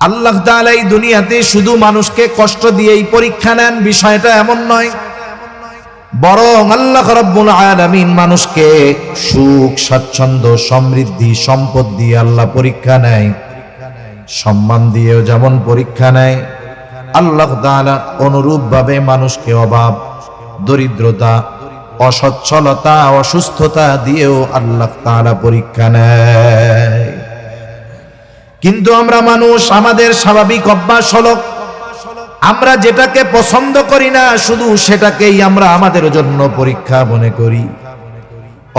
আল্লাহ তাআলা এই দুনিয়াতে শুধু মানুষকে কষ্ট দিয়েই পরীক্ষা নেন, বিষয়টা এমন নয়। বরং আল্লাহ রাব্বুল আলামিন মানুষকে সুখ, স্বাচ্ছন্দ্য, সমৃদ্ধি, সম্পদ দিয়ে আল্লাহ পরীক্ষা নেয়। সম্মান দিয়েও যেমন পরীক্ষা নেয়, আল্লাহ তাআলা অনুরূপভাবে মানুষকে অভাব, দরিদ্রতা, অসচ্ছলতা, অসুস্থতা দিয়েও আল্লাহ তাআলা পরীক্ষা নেয়। কিন্তু আমরা মানুষ, আমাদের স্বাভাবিক অভ্যাস হলো আমরা যেটাকে পছন্দ করি না শুধু সেটাকেই আমরা আমাদের জন্য পরীক্ষা মনে করি।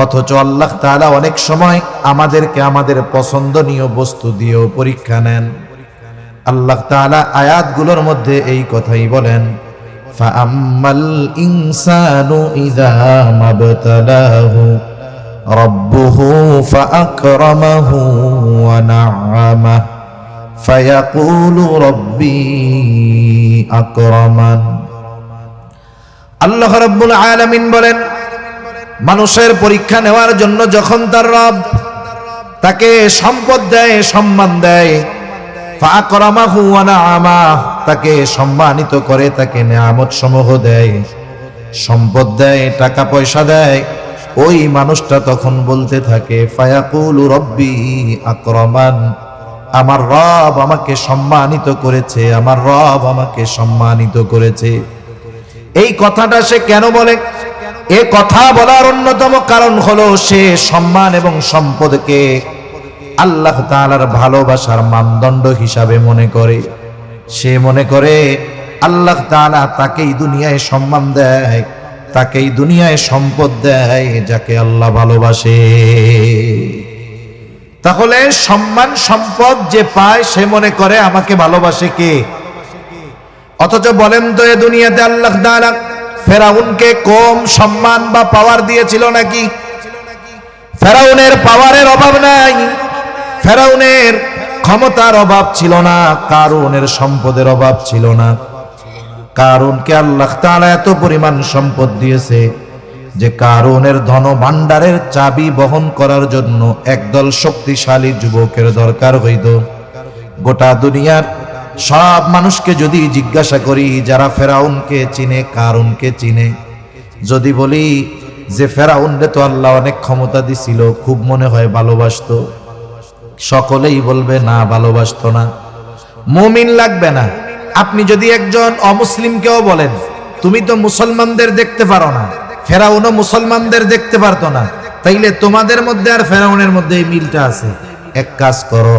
অথচ আল্লাহ তাআলা অনেক সময় আমাদেরকে আমাদের পছন্দনীয় বস্তু দিয়েও পরীক্ষা নেন। আল্লাহ তাআলা আয়াতগুলোর মধ্যে এই কথাই বলেন, ফাআম্মাল ইনসানু ইযা মাবতালাহু রাব্বুহু ফাআকরামাহু ওয়া না'আমাহু ফায়াকুলু রাব্বি আকরামান। আল্লাহ রাব্বুল আলামিন বলেন, মানুষের পরীক্ষা নেওয়ার জন্য যখন তার রব তাকে সম্পদ দেয়, সম্মান দেয়, ফাআকরামাহু ওয়া না'আমাহু, তাকে সম্মানিত করে, তাকে নেয়ামত সমূহ দেয়, সম্পদ দেয়, টাকা পয়সা দেয়, ওই মানুষটা তখন বলতে থাকে, ফায়াকুলু রাব্বি আকরামান, আমার রব আমাকে সম্মানিত করেছে, আমার রব আমাকে সম্মানিত করেছে। এই কথাটা সে কেন বলে? এ কথা বলার অন্যতম কারণ হলো সে সম্মান এবং সম্পদকে আল্লাহ তাআলার ভালোবাসার মানদণ্ড হিসাবে মনে করে। সে মনে করে আল্লাহ তাআলা তাকেই দুনিয়ায় সম্মান দেয়, তাকেই দুনিয়ায় সম্পদ দেয় যাকে আল্লাহ ভালোবাসে। তাহলে সম্মান সম্পদ যে পায় সে মনে করে আমাকে ভালোবাসে কে? অথচ বলেন তো, এ দুনিয়াতে আল্লাহ তাআলা ফেরাউনকে কম সম্মান বা পাওয়ার দিয়েছিল নাকি? ফেরাউনের পাওয়ারের অভাব নাই, ফেরাউনের ক্ষমতার অভাব ছিল না, কারুনের সম্পদের অভাব ছিল না। কারুনকে আল্লাহ তাআলা এত পরিমাণ সম্পদ দিয়েছে যে কারুনের ধন ভাণ্ডারের চাবি বহন করার জন্য একদল শক্তিশালী যুবকের দরকার হইত। গোটা দুনিয়ার সব মানুষকে যদি জিজ্ঞাসা করি যারা ফেরাউনকে চিনে, কারুনকে চিনে, যদি বলি যে ফেরাউনরে তো আল্লাহ অনেক ক্ষমতা দিছিল, খুব মনে হয় ভালোবাসতো, সকলেই বলবে না, ভালোবাসতো না। মুমিন লাগবে না। আপনি যদি একজন অমুসলিমকেও বলেন তুমি তো মুসলমানদের দেখতে পারো না, ফেরাউনও মুসলমানদের দেখতে পারতো না, তাইলে তোমাদের মধ্যে আর ফেরাউনের মধ্যে এই মিলটা আছে। এক কাজ করো,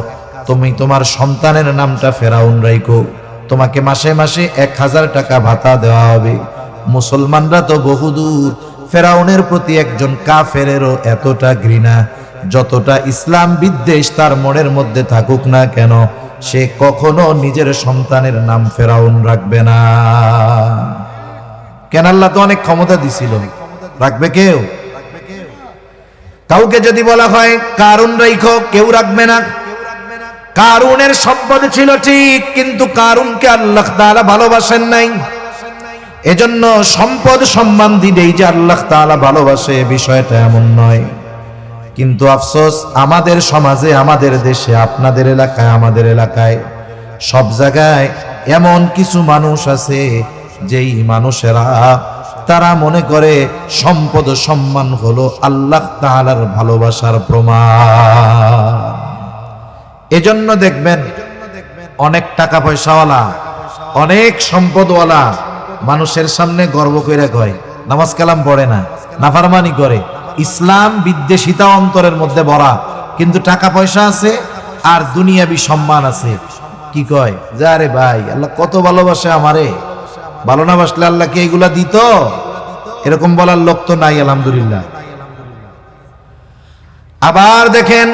তুমি তোমার সন্তানের নামটা ফেরাউন রাখো, তোমাকে মাসে মাসে 1000 টাকা ভাতা দেওয়া হবে। মুসলমানরা তো বহুদূর, ফেরাউনের প্রতি একজন কাফেরেরও এতটা ঘৃণা, যতটা ইসলাম বিদ্বেষ তার মনের মধ্যে থাকুক না কেন, সে কখনো নিজের সন্তানের নাম ফেরাউন রাখবে না। কেন? আল্লাহ তো অনেক ক্ষমতা দিছিল, রাখবে কেউ? কাউকে যদি বলা হয় কারুন রাইখো, কেউ রাখবে না। কারুনের সম্পদ ছিল ঠিক, কিন্তু কারুনকে আল্লাহ তাআলা ভালোবাসেন নাই। এজন্য সম্পদ সম্মান দিলেই যে আল্লাহ তাআলা ভালোবাসে বিষয়টা এমন নয়। কিন্তু আফসোস, আমাদের সমাজে, আমাদের দেশে, আপনাদের এলাকায়, আমাদের এলাকায়, সব জায়গায় এমন কিছু মানুষ আছে যেই মানুষেরা তারা মনে করে সম্পদ সম্মান হলো আল্লাহ তাআলার ভালোবাসার প্রমাণ। এজন্য দেখবেন অনেক টাকা পয়সাওয়ালা, অনেক সম্পদওয়ালা মানুষের সামনে গর্ব করে কয় নামাজ কালাম পড়ে না, নাফরমানি করে, ইসলাম বিদ্বেষিতা অন্তরের মধ্যে ভরা, কিন্তু টাকা পয়সা আছে আর দুনিয়াবি সম্মান আছে। কি কয়? যে আরে ভাই আল্লাহ কত ভালোবাসে আমারে, ভালো না বাসলে আল্লাহ কি এগুলা দিত? এরকম বলার লোক তো নাই, আলহামদুলিল্লাহ। আবার দেখেন,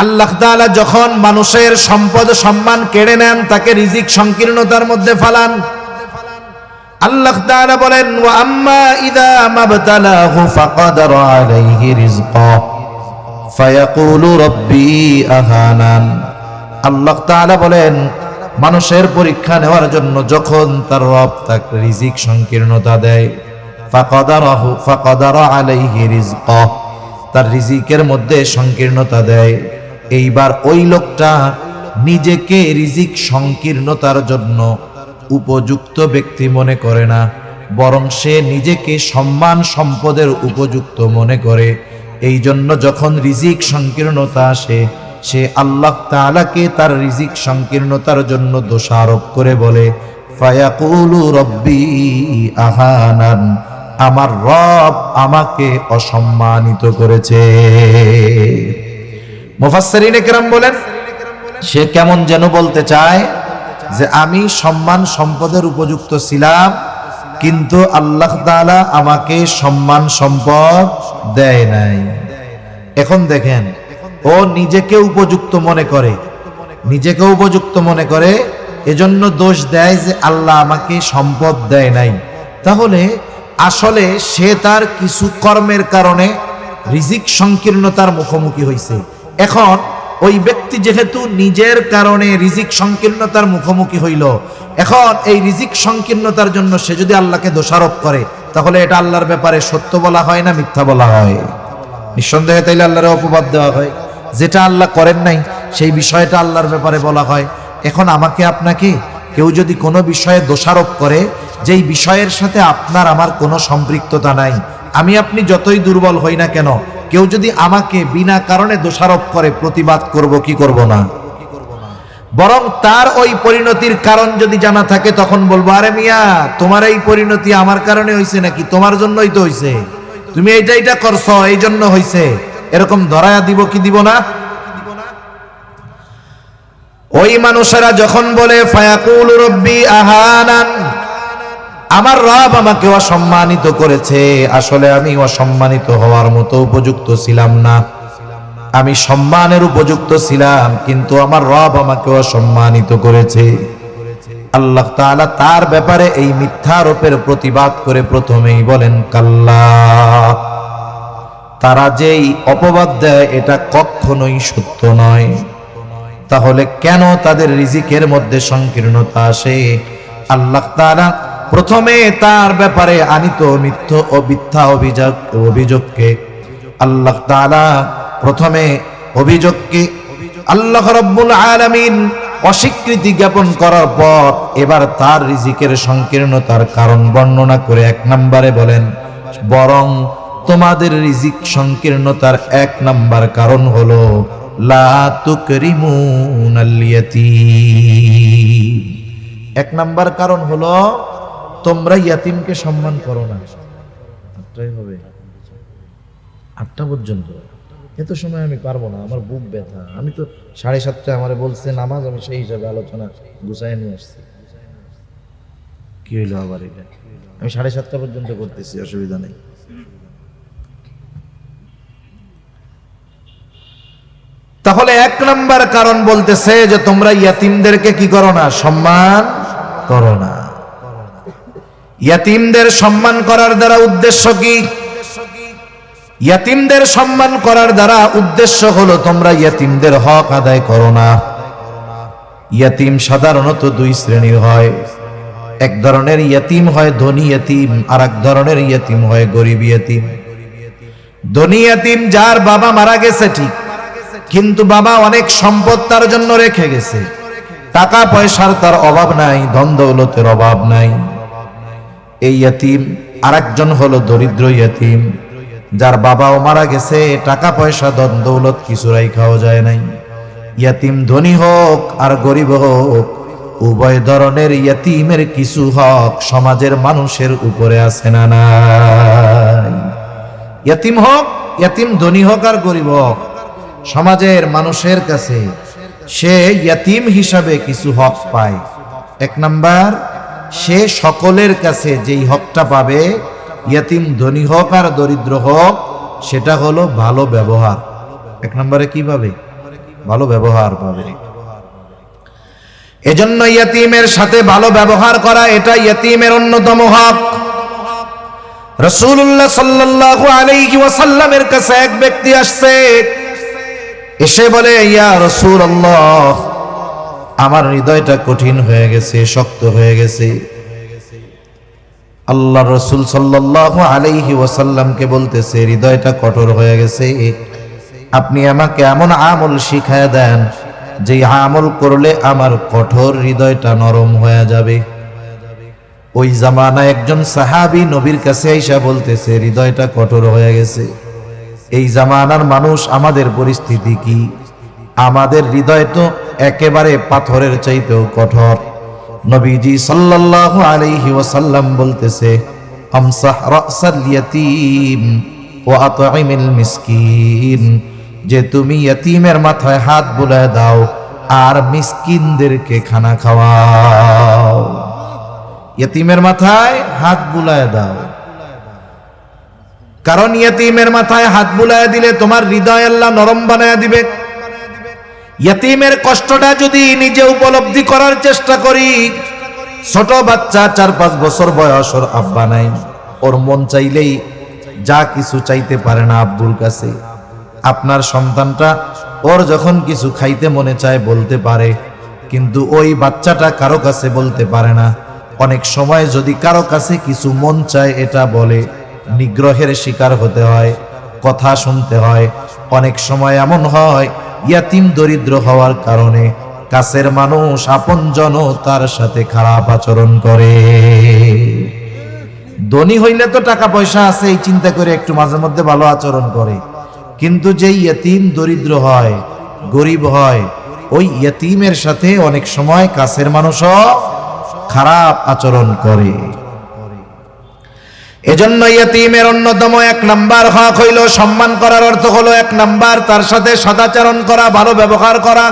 আল্লাহ তাআলা যখন মানুষের সম্পদ সম্মান কেড়ে নেন, তাকে রিজিক সংকীর্ণতার মধ্যে ফালান। আল্লাহ তাআলা বলেন, ওয়া আম্মা ইযা মাবতালাহু ফাকাদারা আলাইহি রিজকাহু ফায়াকুলু রাব্বি আহানান। আল্লাহ তাআলা বলেন, মানুষের পরীক্ষা নেওয়ার জন্য যখন তার রব তাকে রিজিক সংকীর্ণতা দেয়, ফাকাদারা আলাইহি রিজকাহু, তার রিজিকের মধ্যে সংকীর্ণতা দেয়, এইবার ওই লোকটা নিজেকে রিজিক সংকীর্ণতার জন্য উপযুক্ত ব্যক্তি মনে করে না, বরং সে নিজেকে সম্মান সম্পদের উপযুক্ত মনে করে। এই জন্য যখন রিজিক সংকীর্ণতা আসে, সে আল্লাহ তাআলাকে তার রিজিক সংকীর্ণতার জন্য দোষারোপ করে বলে, ফায়াকুলু রব্বি আহানান, আমার রব আমাকে অসম্মানিত করেছে। মুফাসসিরিনে কেরাম বলেন, সে কেমন যেন বলতে চায় যে আমি সম্মান সম্পদের উপযুক্ত ছিলাম, কিন্তু আল্লাহ তাআলা আমাকে সম্মান সম্পদ দেয় নাই। এখন দেখেন, ও নিজেকে উপযুক্ত মনে করে, নিজেকে উপযুক্ত মনে করে, এজন্য দোষ দেয় যে আল্লাহ আমাকে সম্পদ দেয় নাই। তাহলে আসলে সে তার কিছু কর্মের কারণে রিজিক সংকীর্ণতার মুখোমুখি হয়েছে। এখন ওই ব্যক্তি যেহেতু নিজের কারণে রিজিক সংকীর্ণতার মুখোমুখি হইল, এখন এই রিজিক সংকীর্ণতার জন্য সে যদি আল্লাহকে দোষারোপ করে, তাহলে এটা আল্লাহর ব্যাপারে সত্য বলা হয় না মিথ্যা বলা হয়? নিঃসন্দেহে তাইলে আল্লাহর অপবাদ দেওয়া হয়। যেটা আল্লাহ করেন নাই সেই বিষয়টা আল্লাহর ব্যাপারে বলা হয়। এখন আমাকে আপনাকে কেউ যদি কোনো বিষয়ে দোষারোপ করে, যেই বিষয়ের সাথে আপনার আমার কোনো সম্পৃক্ততা নাই, আমি আপনি যতই দুর্বল হই না কেন, কেউ যদি আমাকে বিনা কারণে দোষারোপ করে, প্রতিবাদ করব কি করব না? বরং তার ওই পরিণতির কারণ যদি জানা থাকে, তখন বলবো, আরে মিয়া, তোমার এই পরিণতি আমার কারণে হইছে নাকি? তোমার জন্যই তো হইছে, তুমি এইটা করছো, এই জন্য হইছে। এরকম ধরায়া দিব কি দিব না? ওই মানুষেরা যখন বলে ফায়াকুলু রব্বি আহানান, আমার রব আমাকে অসম্মানিত করেছে, আসলে আমি অসম্মানিত হওয়ার মতো উপযুক্ত ছিলাম না, আমি সম্মানের উপযুক্ত ছিলাম, কিন্তু আমার রব আমাকে অসম্মানিত করেছে। আল্লাহ তাআলা তার ব্যাপারে এই মিথ্যারোপের প্রতিবাদ করে প্রথমেই বলেন, কাল্লা, তারা যেই অপবাদ দেয় এটা কখনোই সত্য নয়। তাহলে কেন তাদের রিজিকের মধ্যে সংকীর্ণতা আসে? আল্লাহ তাআলা প্রথমে তার ব্যাপারে আনিত মিথ্যা ও মিথ্যা অভিযোগকে আল্লাহ তাআলা প্রথমে অভিযোগকে আল্লাহ রাব্বুল আলামিন অস্বীকৃতি জ্ঞাপন করার পর এবার তার রিজিকের সংকীর্ণতার কারণ বর্ণনা করে 1 নম্বরে বলেন, বরং তোমাদের রিজিক সংকীর্ণতার 1 নম্বর কারণ হলো লা তুকরিমুনাল ইয়াতীম। 1 নম্বর কারণ হলো তোমরা ইয়াতিমকে সম্মান করো না। 8টাই হবে, 8টা পর্যন্ত। এত সময় আমি পারবো না, আমার বুক ব্যথা। আমি তো 7:30টায় আমারে বলছে নামাজ, আমি সেই হিসাবে আলোচনা গুছায় নিয়ে আসছি। কি হইলো আবার এটা? আমি 7:30টা পর্যন্ত করতেছি, অসুবিধা নেই। তাহলে 1 নম্বর কারণ বলতেছে যে তোমরা ইয়াতিমদেরকে কি করো না? সম্মান করো না। ইয়াতিমদের সম্মান করার দ্বারা উদ্দেশ্য কি? ইয়াতিমদের সম্মান করার দ্বারা উদ্দেশ্য হলো তোমরা ইয়াতিমদের হক আদায় করো না। ইয়াতিম সাধারণত 2 শ্রেণীর হয়। এক ধরনের ইয়াতিম হয় ধনী ইয়াতিম, আর এক ধরনের ইয়াতিম হয় গরিব ইয়াতিম। ধনী ইয়াতিম যার বাবা মারা গেছে ঠিক, কিন্তু বাবা অনেক সম্পদ তার জন্য রেখে গেছে, টাকা পয়সার তার অভাব নাই, ধন দৌলতের অভাব নাই। এই ইয়াতিম। আরেকজন হলো দরিদ্র ইয়াতিম, যার বাবাও মারা গেছে, টাকা পয়সা ধন দৌলত কিছু রাইখাও যায় নাই। ইয়াতিম ধনী হোক আর গরিব হোক, উভয় ধরনের ইয়াতিমের কিছু হক সমাজের মানুষের উপরে আছে না নাই? ইয়াতিম হোক, ইয়াতিম ধনী হোক আর গরিব হোক, সমাজের মানুষের কাছে সে ইয়াতিম হিসাবে কিছু হক পায়। 1 নাম্বার, সে সকলের কাছে যেই হকটা পাবে, ইয়াতিম ধনী হোক আর দরিদ্র হোক, সেটা হলো ভালো ব্যবহার। 1 নম্বরে কি পাবে? ভালো ব্যবহার পাবে। এজন্য ইয়াতিমের সাথে ভালো ব্যবহার করা, এটা ইয়াতিমের অন্যতম হক। রাসূলুল্লাহ সাল্লাল্লাহু আলাইহি ওয়াসাল্লামের কাছে এক ব্যক্তি আসছে, এসে বলে, ইয়া রাসূলুল্লাহ, আমার হৃদয়টা কঠিন হয়ে গেছে, শক্ত হয়ে গেছে। আল্লাহ রাসূল সাল্লাল্লাহু আলাইহি ওয়াসাল্লামকে বলতেছে, হৃদয়টা কঠোর হয়ে গেছে, আপনি আমাকে এমন আমল শিখায় দেন যে আমল করলে আমার কঠোর হৃদয়টা নরম হয়ে যাবে। ওই জামানায় একজন সাহাবী নবীর কাছে আইসা বলতেছে হৃদয়টা কঠোর হয়ে গেছে। এই জামানার মানুষ আমাদের পরিস্থিতি কি? আমাদের হৃদয় তো একেবারে পাথরের চাইতেও কঠোর। নবীজি সাল্লাল্লাহু আলাইহি ওয়াসাল্লাম বলতেছে আমসাহ রাসাল ইয়াতীম ওয়া আতঈমিল মিসকিন, যে তুমি ইয়াতীমের মাথায় হাত বুলায় দাও আর মিসকিনদেরকে খানা খাওয়াও। ইয়াতীমের মাথায় হাত বুলায় দাও, কারণ ইয়াতীমের মাথায় হাত বুলায় দিলে তোমার হৃদয় আল্লাহ নরম বানায় দিবে। ইয়াতীমের কষ্টটা যদি নিজে উপলব্ধি করার চেষ্টা করি, ছোট বাচ্চা 4-5 বছর বয়স, ওর আব্বা নাই, ওর মন চাইলেই যা কিছু চাইতে পারে না আব্বুর কাছে। আপনার সন্তানটা ওর যখন কিছু খাইতে মনে চায় বলতে পারে, কিন্তু ওই বাচ্চাটা কারো কাছে বলতে পারে না। অনেক সময় যদি কারো কাছে কিছু মন চায় এটা বলে, নিগ্রহের শিকার হতে হয়, কথা শুনতে হয়। অনেক সময় এমন হয় ইয়াতিম দরিদ্র হওয়ার কারণে কাছের মানুষ আপনজনও তার সাথে খারাপ আচরণ করে। ধনী হইলে তো টাকা পয়সা আছে এই চিন্তা করে একটু মাঝে মধ্যে ভালো আচরণ করে, কিন্তু যেই ইয়াতিম দরিদ্র হয়, গরিব হয়, ওই ইয়াতিমের সাথে অনেক সময় কাছের মানুষও খারাপ আচরণ করে। এজন্য ইয়াতিমের অন্যতম 1 নাম্বার হক হইল সম্মান করার অর্থ হলো 1 নাম্বার তার সাথে সদাচরণ করা, ভালো ব্যবহার করা।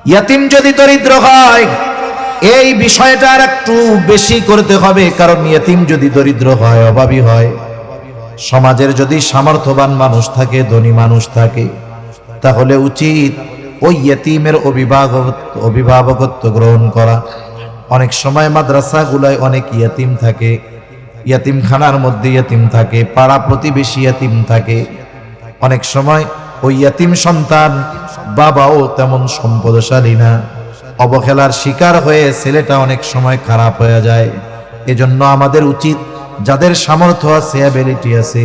ইয়াতিম যদি দরিদ্র হয় এই বিষয়টা আর একটু বেশি করতে হবে, কারণ ইয়াতিম যদি দরিদ্র হয়, অভাবী হয়, সমাজের যদি সামর্থ্যবান মানুষ থাকে, ধনী মানুষ থাকে, তাহলে উচিত ওই ইয়াতিমের অভিভাবকত্ব গ্রহণ করা। অনেক সময় মাদ্রাসাগুলায় অনেক ইয়াতিম থাকে, ইয়াতিমখানার মধ্যে ইয়াতিম থাকে, পাড়া প্রতিবেশী ইয়াতিম থাকে। অনেক সময় ওই ইয়াতিম সন্তান বাবাও তেমন সম্পদশালী না, অবহেলার শিকার হয়ে ছেলেটা অনেক সময় খারাপ হয়ে যায়। এজন্য আমাদের উচিত যাদের সামর্থ্য আছে, অ্যাবিলিটি আছে,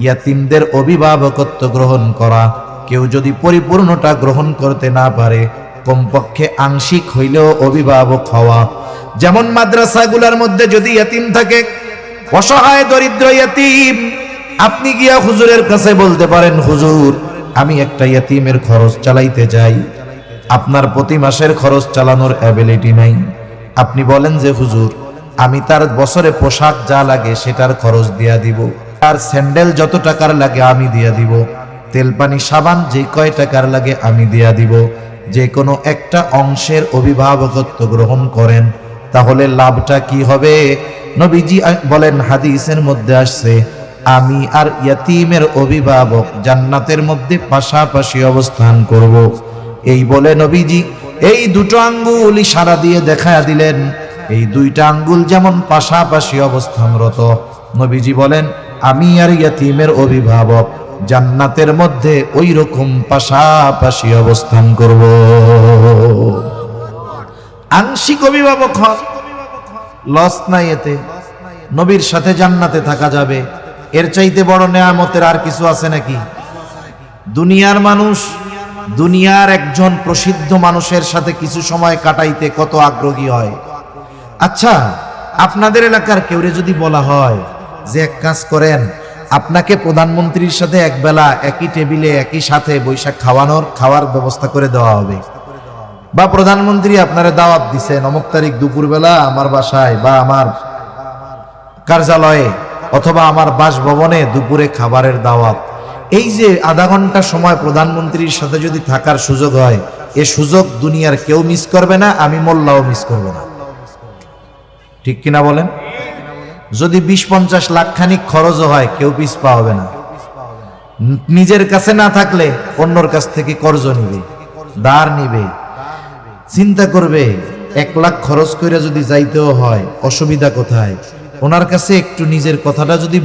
ইয়াতিমদের অভিভাবকত্ব গ্রহণ করা। কেউ যদি পরিপূর্ণটা গ্রহণ করতে না পারে, কমপক্ষে আংশিক হইলেও অভিভাবক হওয়া। যেমন মাদ্রাসাগুলোর মধ্যে যদি ইয়াতিম থাকে, অসহায় দরিদ্র ইয়াতিম, আপনি গিয়া হুজুরের কাছে বলতে পারেন, হুজুর আমি একটা ইয়াতিমের খরচ চালাইতে চাই, আপনার প্রতি মাসের খরচ চালানোর অ্যাবিলিটি নাই। আপনি বলেন যে হুজুর আমি তার বছরে পোশাক যা লাগে সেটার খরচ দিয়া দিব, আর স্যান্ডেল যত টাকার লাগে আমি দিয়া দিব, তেল পানি সাবান যে কয় টাকার লাগে আমি দিয়া দিব। যে কোনো একটা অংশের অভিভাবকত্ব গ্রহণ করেন, তাহলে লাভটা কি হবে? নবীজি বলেন, হাদিসের মধ্যে আসছে, আমি আর ইয়াতিমের অভিভাবক জান্নাতের মধ্যে পাশাপাশি অবস্থান করব। এই বলে নবীজি এই 2টো আঙ্গুল ইশারা দিয়ে দেখায়া দিলেন, এই 2টা আঙ্গুল যেমন পাশাপাশি অবস্থানরত, নবীজি বলেন আমি আর ইয়াতিমের অভিভাবক জান্নাতের মধ্যে ওই রকম পাশাপাশি অবস্থান করব। আংশিক অভিভাবক হন, লস নাই এতে, নবীর সাথে জান্নাতে থাকা যাবে। এর চাইতে বড় নেয়ামতের আর কিছু আছে নাকি? দুনিয়ার মানুষ, দুনিয়ার একজন প্রসিদ্ধ মানুষের সাথে কিছু সময় কাটাইতে কত আগ্রহী হয়। আচ্ছা, আপনাদের এলাকার কেউরে যদি বলা হয় যে এক কাজ করেন, আপনাকে প্রধানমন্ত্রীর সাথে একবেলা একই টেবিলে একই সাথে বৈশাখ খাওয়ার ব্যবস্থা করে দেওয়া হবে, বা প্রধানমন্ত্রী আপনারা দাওয়াত দিছেন অমুক তারিখ দুপুরবেলা আমার বাসায় বা আমার কার্যালয়ে অথবা আমার বাসভবনে দুপুরে খাবারের দাওয়াত, এই যে আধা ঘন্টা সময় প্রধানমন্ত্রীর সাথে যদি থাকার সুযোগ হয়, এ সুযোগ দুনিয়ার কেউ মিস করবে না, আমি মোল্লাও মিস করব না। ঠিক কিনা বলেন? যদি 20-50 লাখ খানিক খরচও হয়, কেউ পিছ পা হবে না। নিজের কাছে না থাকলে অন্যর কাছ থেকে কর্জ নিবে, ধার নিবে, চিন্তা করবে 1 লাখ খরচ করে যদি যাইতেও হয় অসুবিধা কোথায়। ওনার কাছে একটু নিজের কথাটা যদি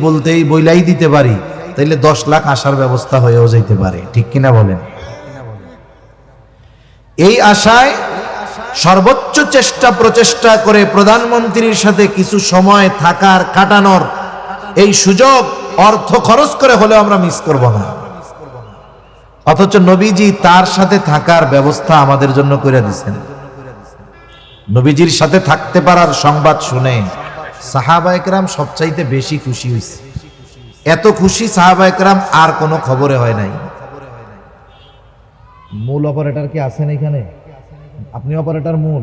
বইলাই দিতে পারি, তাইলে 10 লাখ আসার ব্যবস্থা হয়েও যাইতে পারে। ঠিক কিনা বলেন? এই আশায় সর্বোচ্চ প্রচেষ্টা করে প্রধানমন্ত্রীর সাথে কিছু সময় থাকার, কাটানোর এই সুযোগ অর্থ খরচ করে হলেও আমরা মিস করব না। অথচ নবীজি তার সাথে থাকার ব্যবস্থা আমাদের জন্য করে দিচ্ছেন। নবীজির সাথে থাকতে পারার সংবাদ শুনে সাহাবায়ে কেরাম সবচাইতে বেশি খুশি হয়েছে। এত খুশি সাহাবায়ে কেরাম আর কোনো খবরে হয় নাই। মূল অপারেটর কি আছেন এখানে? আপনি অপারেটর মূল,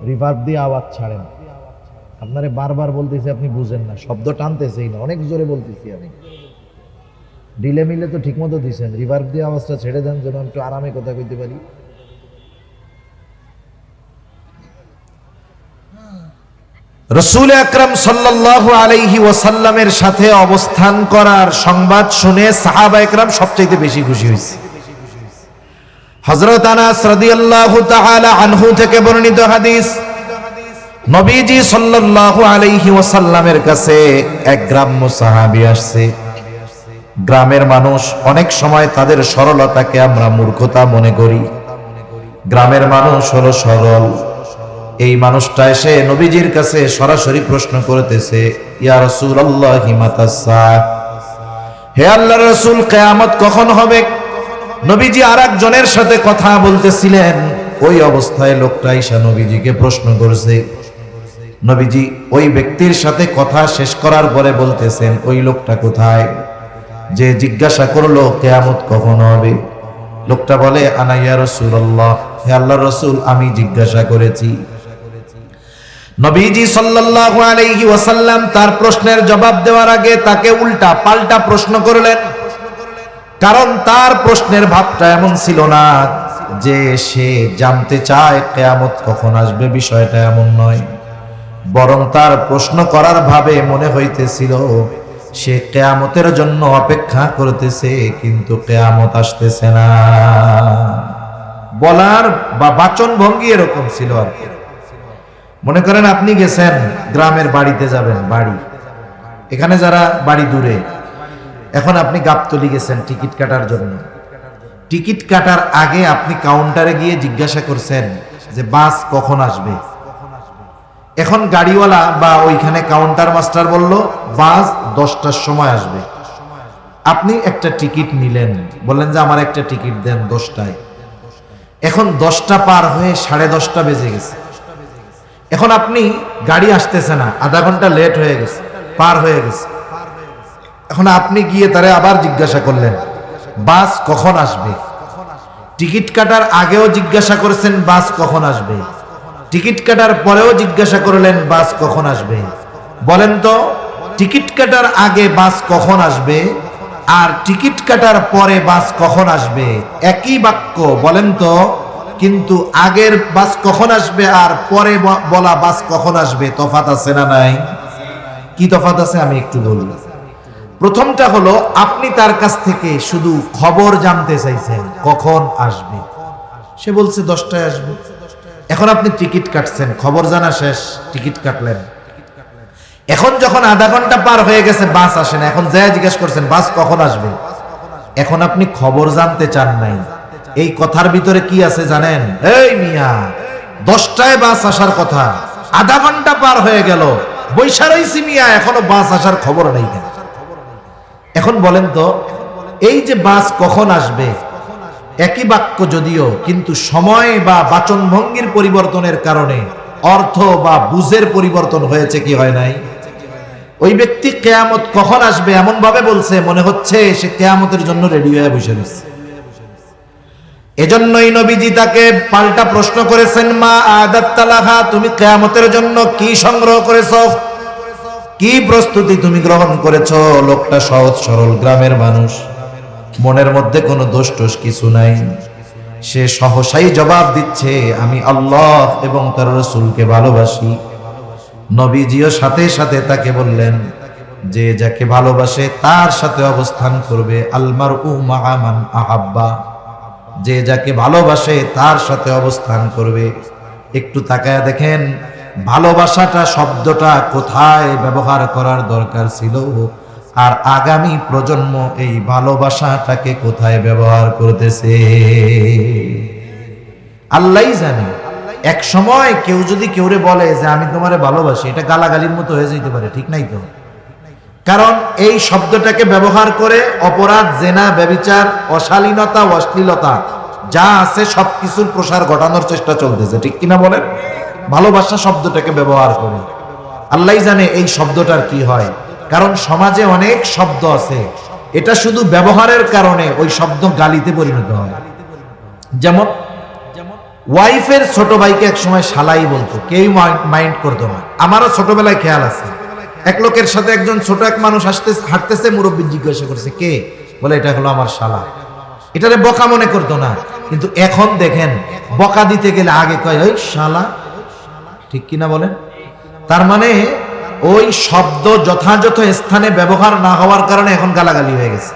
রিভার্ব দিয়ে আওয়াজ ছাড়েন। আপনারে বারবার বলতেছি, আপনি বুঝেন না, শব্দ টানতেছেই না, অনেক জোরে বলতেছি আমি। ডিলে মিলে তো ঠিক মতো দিচ্ছেন, রিভার্ব দিয়ে আওয়াজটা ছেড়ে দেন যেন একটু আরামে কথা কইতে পারি। রাসূল আকরাম সাল্লাল্লাহু আলাইহি ওয়াসাল্লামের সাথে অবস্থান করার সংবাদ শুনে সাহাবায়ে কেরাম সবচেয়ে বেশি খুশি হয়েছে। হযরত আনাস রাদিয়াল্লাহু তাআলা আনহু থেকে বর্ণিত হাদিস, নবীজি সাল্লাল্লাহু আলাইহি ওয়াসাল্লামের কাছে এক গ্রাম্য সাহাবী আসছে। গ্রামের মানুষ অনেক সময় তাদের সরলতাকে আমরা মূর্খতা মনে করি। গ্রামের মানুষ হলো সরল। এই মানুষটা এসে নবীজির কাছে সরাসরি প্রশ্ন করতেছে, ইয়া রাসূলুল্লাহি মাতা সাআহ, হে আল্লাহর রাসূল, কিয়ামত কখন হবে? নবীজি আরেকজনের সাথে কথা বলতেছিলেন, ওই অবস্থায় লোকটা এসে নবীজিকে প্রশ্ন করছে। নবীজি ওই ব্যক্তির সাথে কথা শেষ করার পরে বলতেছেন, ওই লোকটা কোথায় যে জিজ্ঞাসা করলো কিয়ামত কখন হবে? লোকটা বলে, আনা ইয়া রাসূলুল্লাহ, হে আল্লাহর রাসূল, আমি জিজ্ঞাসা করেছি। নবীজি সাল্লাল্লাহু আলাইহি ওয়াসাল্লাম তার প্রশ্নের জবাব দেওয়ার আগে তাকে উল্টা পাল্টা প্রশ্ন করলেন। কারণ তার প্রশ্নের ভাবটা এমন ছিল না যে সে জানতে চায় কিয়ামত কখন আসবে, বিষয়টা এমন নয়। বরং তার প্রশ্ন করার ভাবে মনে হইতেছিল সে কিয়ামতের জন্য অপেক্ষা করতেছে, কিন্তু কিয়ামত আসতেছে না। বলার বা বাচন ভঙ্গি এরকম ছিল আর কি। মনে করেন আপনি গেছেন গ্রামের বাড়িতে যাবেন, বাড়ি এখানে যারা বাড়ি দূরে, এখন আপনি গাবতলী গেছেন টিকিট কাটার জন্য। টিকিট কাটার আগে আপনি কাউন্টারে গিয়ে জিজ্ঞাসা করছেন যে বাস কখন আসবে। এখন গাড়িওয়ালা বা ওইখানে কাউন্টার মাস্টার বলল বাস 10টার সময় আসবে। আপনি একটা টিকিট নিলেন, বললেন যে আমার একটা টিকিট দেন 10টায়। এখন 10টা পার হয়ে 10:30 বেজে গেছে। এখন আপনি গাড়ি আসতেছে না, আধা ঘন্টা লেট হয়ে গেছে, পার হয়ে গেছে। এখন আপনি গিয়ে তারে আবার জিজ্ঞাসা করলেন বাস কখন আসবে। টিকিট কাটার আগেও জিজ্ঞাসা করেছেন বাস কখন আসবে, টিকিট কাটার পরেও জিজ্ঞাসা করলেন বাস কখন আসবে। বলেন তো, টিকিট কাটার আগে বাস কখন আসবে আর টিকিট কাটার পরে বাস কখন আসবে একই বাক্য, বলেন তো। কিন্তু আগের বাস কখন আসবে আর পরে বলা বাস কখন আসবে, তফাৎ আছে না নাই? কি তফাৎ আছে আমি একটু বলি। প্রথমটা হলো আপনি তার কাছ থেকে শুধু খবর জানতে চাইছেন কখন আসবে, সে বলছে 10টায় আসবে। এখন আপনি টিকিট কাটছেন, খবর জানা শেষ, টিকিট কাটলেন। এখন যখন আধা ঘন্টা পার হয়ে গেছে বাস আসে না, এখন যা জিজ্ঞেস করছেন বাস কখন আসবে। এখন আপনি খবর জানতে চান নাই। এই কথার ভিতরে কি আছে জানেন? এই মিয়া, 10টায় বাস আসার কথা, আধা ঘন্টা পার হয়ে গেল, বৈশা রইছি মিয়া, এখনো বাস আসার খবর নেই কেন? এখন বলেন তো, এই যে বাস কখন আসবে একই বাক্য যদিও, কিন্তু সময় বা বাচনভঙ্গির পরিবর্তনের কারণে অর্থ বা বুঝের পরিবর্তন হয়েছে কি হয় নাই? ওই ব্যক্তি কিয়ামত কখন আসবে এমন ভাবে বলছে, মনে হচ্ছে সে কিয়ামতের জন্য রেডি হয়ে বসে রয়েছে। এজন্যই নবীজি তাকে পাল্টা প্রশ্ন করেছেন, মা আদাত্তা লাহা, তুমি কিয়ামতের জন্য কি সংগ্রহ করেছো, কি প্রস্তুতি তুমি গ্রহণ করেছো? লোকটা সহজ সরল গ্রামের মানুষ, মনের মধ্যে কোনো দোষ টোষ কিছু নাই। সে সহসাই জবাব দিচ্ছে, আমি আল্লাহ এবং তার রাসূলকে ভালোবাসি। নবীজিও সাথে সাথে তাকে বললেন যে যাকে ভালোবাসে তার সাথে অবস্থান করবে, আল মারউ মাআ মান আহাব্বা, যে যাকে ভালোবাসে তার সাথে অবস্থান করবে। একটু তাকায় দেখেন ভালোবাসাটা শব্দটা কোথায় ব্যবহার করার দরকার ছিল, আর আগামী প্রজন্ম এই ভালোবাসাটাকে কোথায় ব্যবহার করতেছে আল্লাহই জানে। এক সময় কেউ যদি কেউরে বলে যে আমি তোমারে ভালোবাসি, এটা গালাগালির মতো হয়ে যেতে পারে, ঠিক নাই তো? কারণ এই শব্দটাকে ব্যবহার করে অপরাধ, জেনা, ব্যভিচার, অশালীনতা, অশ্লীলতা যা আছে সবকিছুর প্রসার ঘটানোর চেষ্টা চলতেছে, ঠিক কিনা বলেন? ভালোবাসা শব্দটাকে ব্যবহার করে আল্লাহ জানে এই শব্দটার কি হয়। কারণ সমাজে অনেক শব্দ আছে, এটা শুধু ব্যবহারের কারণে ওই শব্দ গালিতে পরিণত হয়। যেমন ওয়াইফের ছোট ভাইকে একসময় শালাই বলতো, কেউ মাইন্ড করতো না। আমারও ছোটবেলায় খেয়াল আছে, এক লোকের সাথে একজন ছোট এক মানুষ হাঁটতেছে, মুরব্বী জিজ্ঞাসা করছে কে, বলে এটা হলো আমার শালা। এটারে বকা মনে করতো না, কিন্তু এখন দেখেন বকা দিতে গেলে আগে কয় ওই শালা, ঠিক কিনা বলেন? তার মানে ওই শব্দ যথাযথ স্থানে ব্যবহার না হওয়ার কারণে এখন গালাগালি হয়ে গেছে।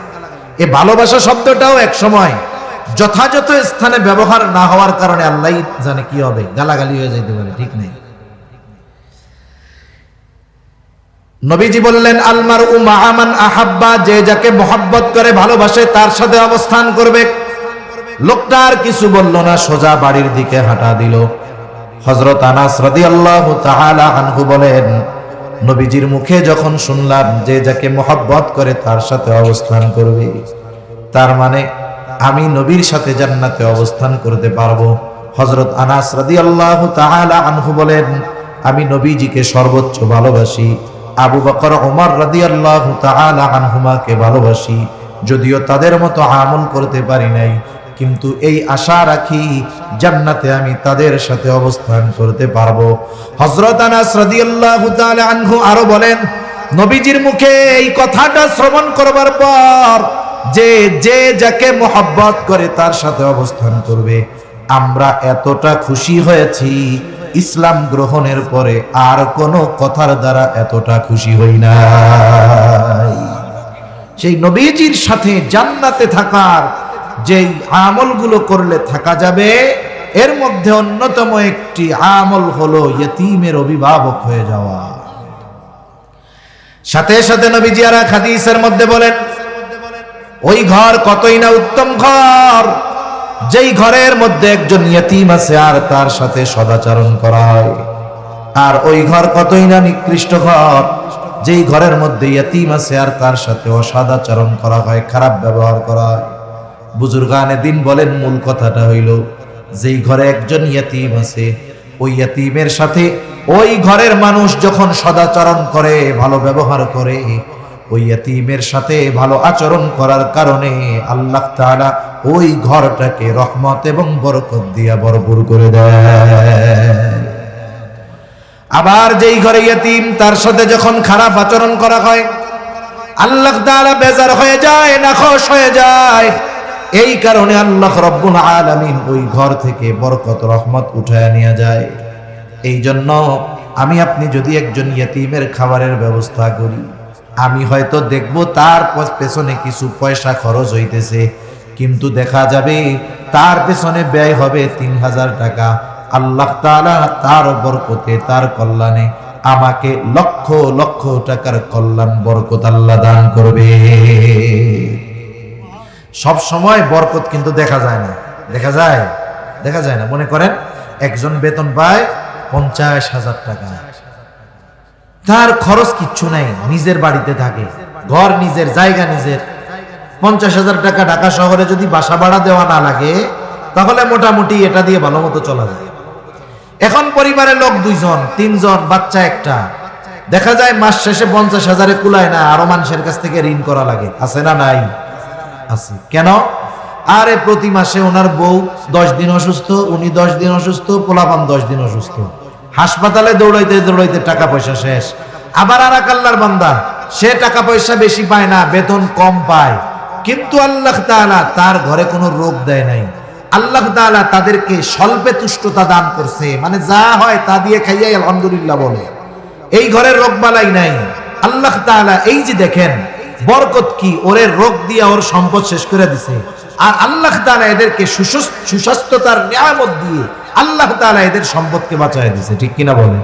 এই ভালোবাসা শব্দটাও এক সময় যথাযথ স্থানে ব্যবহার না হওয়ার কারণে আল্লাহ জানে কি হবে, গালাগালি হয়ে যেতে পারে, ঠিক নেই। নবীজি বললেন আলমারউ মাআ মান আহাব্বা, যে যাকে মহব্বত করে ভালোবাসে তার সাথে অবস্থান করবে। লোকটা আর কিছু বলল না, সোজা বাড়ির দিকে হাঁটা দিল। হযরত আনাস রাদিয়াল্লাহু তাআলা আনহু বলেন, নবীজির মুখে যখন শুনলাম যে যাকে মহব্বত করে তার সাথে অবস্থান করবে, তার মানে আমি নবীর সাথে জান্নাতে অবস্থান করতে পারবো। হযরত আনাস রাদিয়াল্লাহু তাআলা আনহু বলেন, আমি নবীজিকে সর্বোচ্চ ভালোবাসি, আবু বকর ওমর রাদিয়াল্লাহু তাআলা আনহুমাকে ভালোবাসি, যদিও তাদের মতো আমল করতে পারি নাই, কিন্তু এই আশা রাখি জান্নাতে আমি তাদের সাথে অবস্থান করতে পারবো। হযরত আনাস রাদিয়াল্লাহু তাআলা আনহু আরো বলেন, নবীজির মুখে এই কথাটা শ্রবণ করবার পর যে যাকে মহব্বত করে তার সাথে অবস্থান করবে, আমরা এতটা খুশি হয়েছি ইসলাম গ্রহণের পরে আর কোন কথার দ্বারা এতটা খুশি হই নাই। সেই নবীজির সাথে জান্নাতে থাকার যেই আমলগুলো করলে থাকা যাবে, এর মধ্যে অন্যতম একটি আমল হলো ইয়তীমের অভিভাবক হয়ে যাওয়া। সাথে সাথে নবীজি আর হাদিসের মধ্যে বলেন, ওই ঘর কতই না উত্তম ঘর, যেই ঘরের মধ্যে একজন ইয়তীম আছে আর তার সাথে সদাচরণ করা হয়। আর ওই ঘর কতই না নিকৃষ্ট ঘর, যেই ঘরের মধ্যে ইয়তীম আছে আর তার সাথে অসদাচরণ করা হয়, খারাপ ব্যবহার করা হয়। বুজুর্গানে দিন বলেন, মূল কথাটা হইল যেই ঘরে একজন ইয়তীম আছে, ওই ইয়তীমের সাথে ওই ঘরের মানুষ যখন সদাচরণ করে, ভালো ব্যবহার করে, ওই ইয়তীমের সাথে ভালো আচরণ করার কারণে আল্লাহ তাআলা ওই ঘরটাকে রহমত এবং বরকত দিয়া ভরপুর করে দেয়। আবার যেই ঘরে ইয়তীম, তার সাথে যখন খারাপ আচরণ করা হয়, আল্লাহ তাআলা বেজার হয়ে যায়, নাখোশ হয়ে যায়। এই কারণে আল্লাহ রব্বুল আলামিন ওই ঘর থেকে বরকত, রহমত উঠায় নিয়ে যায়। এই জন্য আমি আপনি যদি একজন ইয়তীমের খাবারের ব্যবস্থা করি, আমি হয়তো দেখব তার পেছনে কিছু পয়সা খরচ হইতেছে, কিন্তু দেখা যাবে তার পেছনে ব্যয় হবে 3000 টাকা। আল্লাহ তাআলা তার বরকতে, তার কল্যাণে আমাকে লক্ষ লক্ষ টাকার কল্যাণ, বরকত আল্লাহ দান করবে। সব সময় বরকত কিন্তু দেখা যায় না, দেখা যায় না। মনে করেন একজন বেতন পায় 50,000 টাকা, তার খরচ কিচ্ছু নাই, নিজের বাড়িতে থাকে, ঘর নিজের, জায়গা নিজের। 50,000 টাকা ঢাকা শহরে যদি বাসা ভাড়া দেওয়া না লাগে, তাহলে মোটামুটি এটা দিয়ে ভালো মতো চলা যায়। এখন পরিবারের লোক 2 জন 3 জন, বাচ্চা একটা, দেখা যায় মাস শেষে 50,000 কুলায় না, আরো মানুষের কাছ থেকে ঋণ করা লাগে। আছে না নাই? আছে। কেন? আরে প্রতি মাসে ওনার বউ 10 দিন অসুস্থ, উনি 10 দিন অসুস্থ, পোলাপান 10 দিন অসুস্থ, হাসপাতালে দৌড়াইতে দৌড়াইতে টাকা পয়সা শেষ। আবার আর এক আল্লাহর বান্দা, সে টাকা পয়সা বেশি পায় না, বেতন কম পায়, কিন্তু আল্লাহ তাআলা তার ঘরে কোনো রোগ দেয় নাই। আল্লাহ তাআলা তাদেরকে স্বল্পে তুষ্টতা দান করছে, মানে যা হয় তা দিয়ে খাইয়াই আলহামদুলিল্লাহ বলে। এই ঘরে রোগ বালাই নাই। আল্লাহ তাআলা এই যে দেখেন বরকত কি, ওরে রোগ দিয়ে ওর সম্পদ শেষ করে দিছে। আর আল্লাহ তাআলা এদেরকে সুস্বাস্থ্যতার নিয়ামত দিয়ে আল্লাহ তাআলা এদের সম্পদকে বাঁচায় দিছে, ঠিক কিনা বলেন?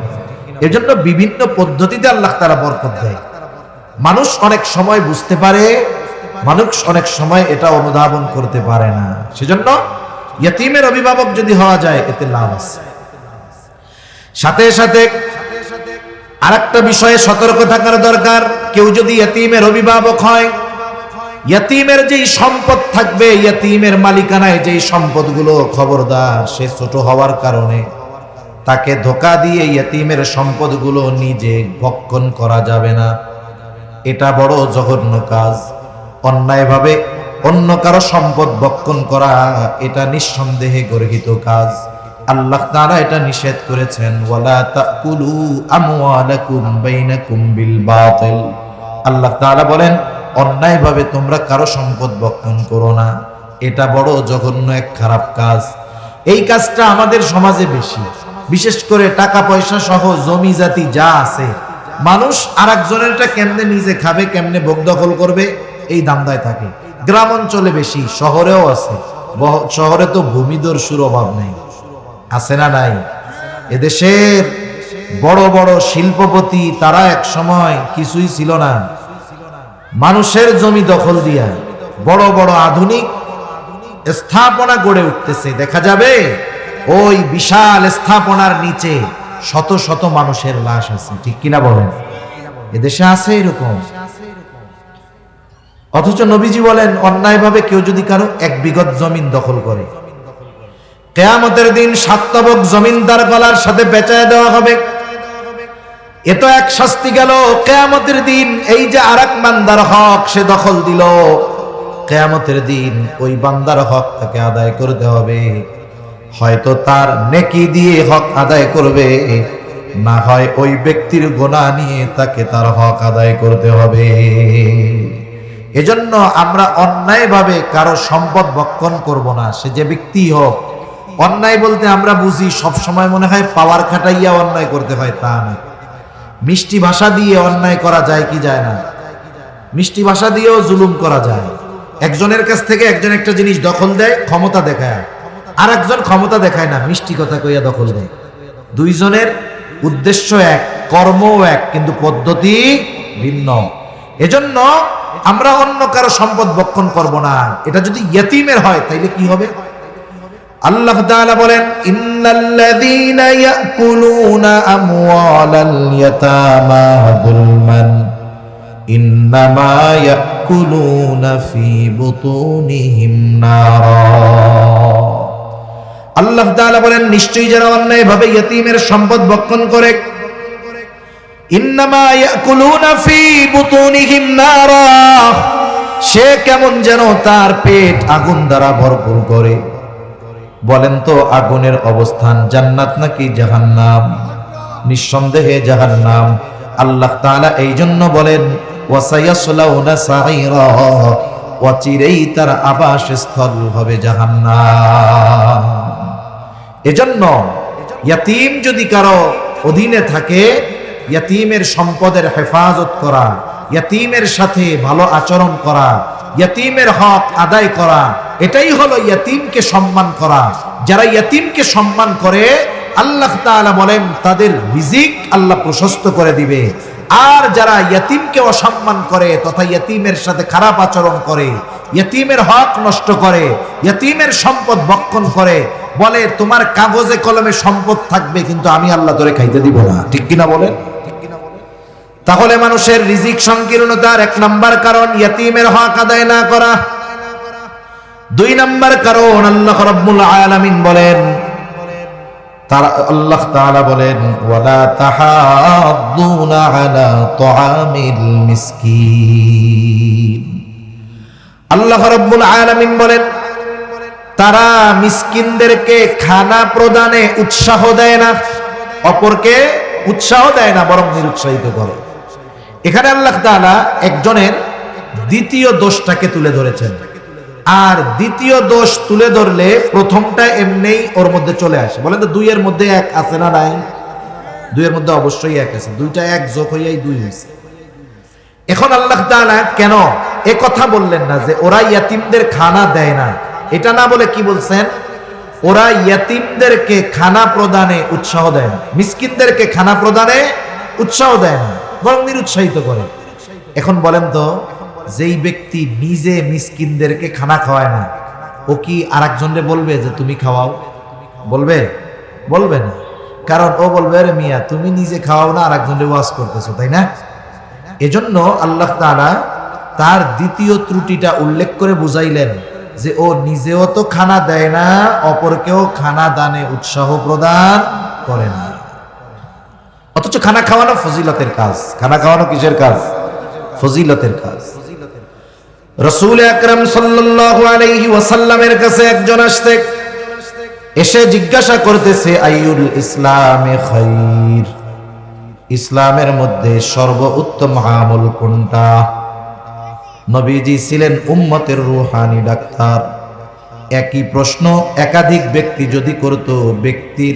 এর জন্য বিভিন্ন পদ্ধতিতে আল্লাহ তাআলা বরকত দেয়। মানুষ অনেক সময় বুঝতে পারে, মানুষ অনেক সময় এটা অনুধাবন করতে পারে না। সেজন্য ইয়তীমের অভিভাবক যদি হওয়া যায়, এতে লাভ আছে। সাথে সাথে আরেকটা বিষয়ে সতর্ক থাকার দরকার, কেউ যদি ইয়তীমের অভিভাবক হয়, ইয়তীমের যেই সম্পদ থাকবে, ইয়তীমের মালিকানায় যেই সম্পদগুলো, খবরদার সে ছোট হওয়ার কারণে তাকে ধোঁকা দিয়ে ইয়তীমের সম্পদগুলো নিজে ভক্ষণ করা যাবে না। এটা বড় জঘন্য কাজ। অন্যায়ভাবে অন্য কারো সম্পদ ভক্ষণ করা এটা নিঃসন্দেহে গর্হিত কাজ। আল্লাহ তাআলা এটা নিষেধ করেছেন, ওয়ালা তাকুলু আমওয়ালাকুম বাইনাকুম বিল বাতিল। আল্লাহ তাআলা বলেন, অন্যায়ভাবে তোমরা কারো সম্পদ ভক্ষণ করো না। এটা বড় জঘন্য এক খারাপ কাজ। এই কাজটা আমাদের সমাজে বেশি, বিশেষ করে টাকা পয়সা সহ জমি জাতি যা আছে, মানুষ আরেকজনেরটা কেমনে নিজে খাবে, কেমনে ভোগ দখল করবে, এই ধান্দায় থাকে। গ্রাম অঞ্চলে বেশি, শহরেও আছে। শহরে তো ভূমিদস্যুর অভাব নেই, আছে না নাই? এদেশের বড় বড় শিল্পপতি তারা এক সময় কিছুই ছিল না, মানুষের জমি দখল দিয়া বড় বড় আধুনিক স্থাপনা গড়ে উঠতেছে। দেখা যাবে ওই বিশাল স্থাপনার নিচে শত শত মানুষের লাশ আছে, ঠিক কিনা বলেন? এদেশে আছে এরকম। অথচ নবীজি বলেন, অন্যায়ভাবে কেউ যদি কারো এক বিঘত জমিন দখল করে, কিয়ামতের দিন 7 তবক জমিন তার গলার সাথে বেচায় দেওয়া হবে। এ তো এক শাস্তি গেল। কিয়ামতের দিন এই যে আরেক বান্দার হক সে দখল দিল, কিয়ামতের দিন ওই বান্দার হক তাকে আদায় করতে হবে। হয়তো তার নেকি দিয়ে হক আদায় করবে, না হয় ওই ব্যক্তির গুনাহ নিয়ে তাকে তার হক আদায় করতে হবে। এজন্য আমরা অন্যায়ভাবে কারো সম্পদ ভক্ষণ করব না, সে যে ব্যক্তি হোক। অন্যায় বলতে আমরা বুঝি সব সময় মনে হয় পাওয়ার খাটাইয়া অন্যায় করতে হয়, তা না। মিষ্টি ভাষা দিয়ে অন্যায় করা যায় কি যায় না? মিষ্টি ভাষা দিয়েও জুলুম করা যায়। একজনের কাছ থেকে একজন একটা জিনিস দখল দেয়, ক্ষমতা দেখায়, আর একজন ক্ষমতা দেখায় না, মিষ্টি কথা কইয়া দখল দেয়। দুইজনের উদ্দেশ্য এক, কর্মও এক, কিন্তু পদ্ধতি ভিন্ন। এজন্য আমরা অন্য কারো সম্পদ ভক্ষণ করব না। এটা যদি ইয়তীমের হয় তাইলে কি হবে? আল্লাহ তাআলা বলেন, ইন্নাল্লাযীনা ইয়াকুলুনা আমওয়ালাল ইয়াতামা যুলমান ইন্নামা ইয়াকুলুনা ফি বুতুনিহিম নারা। আল্লাহ তাআলা বলেন, নিশ্চয়ই যারা অন্যায়ভাবে ইয়তীমের সম্পদ ভক্ষণ করে, ইন্নামা ইয়াকুলুনা ফি বুতুনিহিম নারা, সে কেমন যেন তার পেট আগুন দ্বারা ভরপুর করে। বলেন তো আগুনের অবস্থান জান্নাত নাকি জাহান্নাম? নিঃসন্দেহে জাহান্নাম। আল্লাহ তাআলা এই জন্য বলেন, ওয়াসায়াসলাউনা সাঈরা, অচিরেই তার আবাসস্থল হবে জাহান্নাম। এজন্য ইয়তীম যদি কারো অধীনে থাকে, ইয়তীমের সম্পদের হেফাজত করা, ইয়তীমের সাথে ভালো আচরণ করা, ইয়তীমের হক আদায় করা, এটাই হলো ইয়তীমকে সম্মান করা। যারা ইয়তীমকে সম্মান করে, আল্লাহ তাআলা বলেন তাদের রিজিক আল্লাহ প্রশস্ত করে দিবে। আর যারা ইয়তীমকে অসম্মান করে তথা ইয়তীমের সাথে খারাপ আচরণ করে, ইয়তীমের হক নষ্ট করে, ইয়তীমের সম্পদ ভক্ষণ করে, বলে তোমার কাগজে কলমে সম্পদ থাকবে কিন্তু আমি আল্লাহ তোরে খাইতে দিব না, ঠিক কিনা বলেন? তাহলে মানুষের রিজিক সংকীর্ণতার 1 নাম্বার কারণ ইয়তীমের হক আদায় না করা। 2 নাম্বার কারণ আল্লাহ রাব্বুল আলামিন বলেন, আল্লাহ তাআলা বলেন, ওয়ালা তাহাদ্দুনা আলা তুআমিল মিসকিন। আল্লাহ রাব্বুল আলামিন বলেন, তারা মিসকিনদেরকে খানা প্রদানে উৎসাহ দেয় না, অপরকে উৎসাহ দেয় না, বরং নিরুৎসাহিত করে। এখানে আল্লাহ তাআলা একজনের দ্বিতীয় দোষটাকে তুলে ধরেছেন। আর দ্বিতীয় দোষ তুলে ধরলে প্রথমটা এমনিই ওর মধ্যে চলে আসে। বলেন তো 2 এর মধ্যে 1 আছে না নাই? 2 এর মধ্যে অবশ্যই 1 আছে, 2টা 1 যোগ হইয়াই 2 হয়েছে। এখন আল্লাহ তাআলা কেন এ কথা বললেন না যে ওরা ইয়তীমদের খানা দেয় না? এটা না বলে কি বলছেন? ওরা ইয়তীমদেরকে খানা প্রদানে উৎসাহ দেয় না, মিসকিনদেরকে খানা প্রদানে উৎসাহ দেয় না, বরং নিরুৎসাহিত করে। এখন বলেন তো, যেই ব্যক্তি নিজে মিসকিনদেরকে খানা খাওয়ায় না, ও কি আরেকজনকে বলবে যে তুমি খাওয়াও? বলবে? বলবে না। কারণ ও বলবে আরে মিয়া তুমি নিজে খাওয়াও না আর একজনের ওয়াজ করতেছো, তাই না? এজন্য আল্লাহ তাআলা তার দ্বিতীয় ত্রুটিটা উল্লেখ করে বুঝাইলেন যে ও নিজেও তো খানা দেয় না, অপরকেও খানা দানে উৎসাহ প্রদান করে না। অথচ খানা খাওয়ানো ফজিলতের কাজ। খানা খাওয়ানো কিসের কাজ? ফজিলতের কাজ। রাসূল আকরাম সাল্লাল্লাহু আলাইহি ওয়াসাল্লামের কাছে একজন আসছে, এসে জিজ্ঞাসা করতেছে আইয়ুল ইসলামে খায়র, ইসলামের মধ্যে সর্বোত্তম আমল কোনটা? নবীজি ছিলেন উম্মতের রূহানি ডাক্তার। একই প্রশ্ন একাধিক ব্যক্তি যদি করত, ব্যক্তির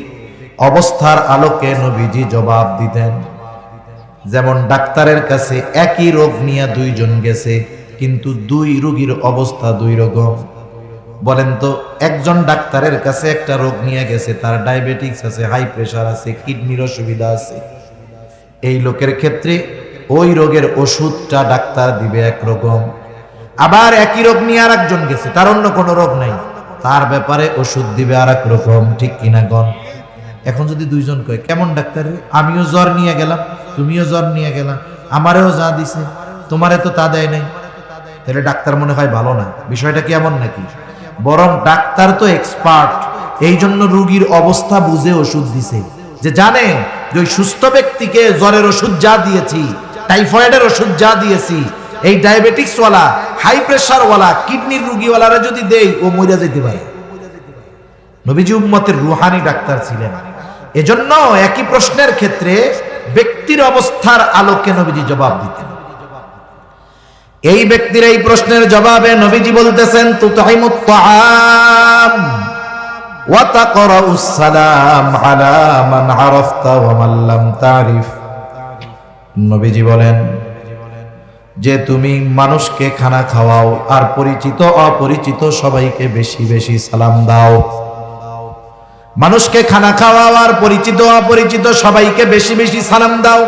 অবস্থার আলোকে নবীজি জবাব দিতেন। যেমন ডাক্তারের কাছে একই রোগ নিয়ে দুইজন গেছে, কিন্তু দুই রোগীর অবস্থা দুই রকম। বলেন তো, একজন ডাক্তারের কাছে একটা রোগ নিয়ে গেছে, তার ডায়াবেটিস আছে, হাই প্রেশার আছে, কিডনির অসুবিধা আছে। এই লোকের ক্ষেত্রে ওই রোগের ওষুধটা ডাক্তার দিবে একরকম। আবার একই রোগ নিয়ে আর একজন গেছে, তার অন্য কোনো রোগ নাই, তার ব্যাপারে ওষুধ দিবে আর এক রকম। ঠিক কিনা গণ? এখন যদি দুইজন কয় কেমন ডাক্তার, আমিও জ্বর নিয়ে গেলাম, তুমিও জ্বর নিয়ে গেলাম, আমারেও যা দিছে তোমারে তো তা দেয় নাই, তাহলে ডাক্তার মনে হয় ভালো না। বিষয়টা কি এমন নাকি? বরং ডাক্তার তো এক্সপার্ট, এই জন্য রোগীর অবস্থা বুঝে ওষুধ দিছে, যে জানে যে ওই সুস্থ ব্যক্তিকে জ্বরের ওষুধ যা দিয়েছি, টাইফয়েডের ওষুধ যা দিয়েছি, এই ডায়াবেটিক্স ওয়ালা, হাই প্রেশার ওয়ালা, কিডনির রোগীওয়ালারা যদি দেই ও মরে যেতে পারে। নবীজি উম্মতের রূহানি ডাক্তার ছিলেন। এজন্য একই প্রশ্নের ক্ষেত্রে ব্যক্তির অবস্থার আলোকে নবীজি জবাব দিতেন। এই ব্যক্তির এই প্রশ্নের জবাবে নবীজি বলতেছেন তুতাইমুত তাআম ওয়া তাকরাউস সালাম আলা মান আরাফতা ওয়া মান লাম তারিফ। নবীজি বলেন যে তুমি মানুষকে খানা খাওয়াও আর পরিচিত অপরিচিত সবাইকে বেশি বেশি সালাম দাও। মানুষকে খানা খাওয়াও আর পরিচিত অপরিচিত সবাইকে বেশি বেশি সালাম দাও।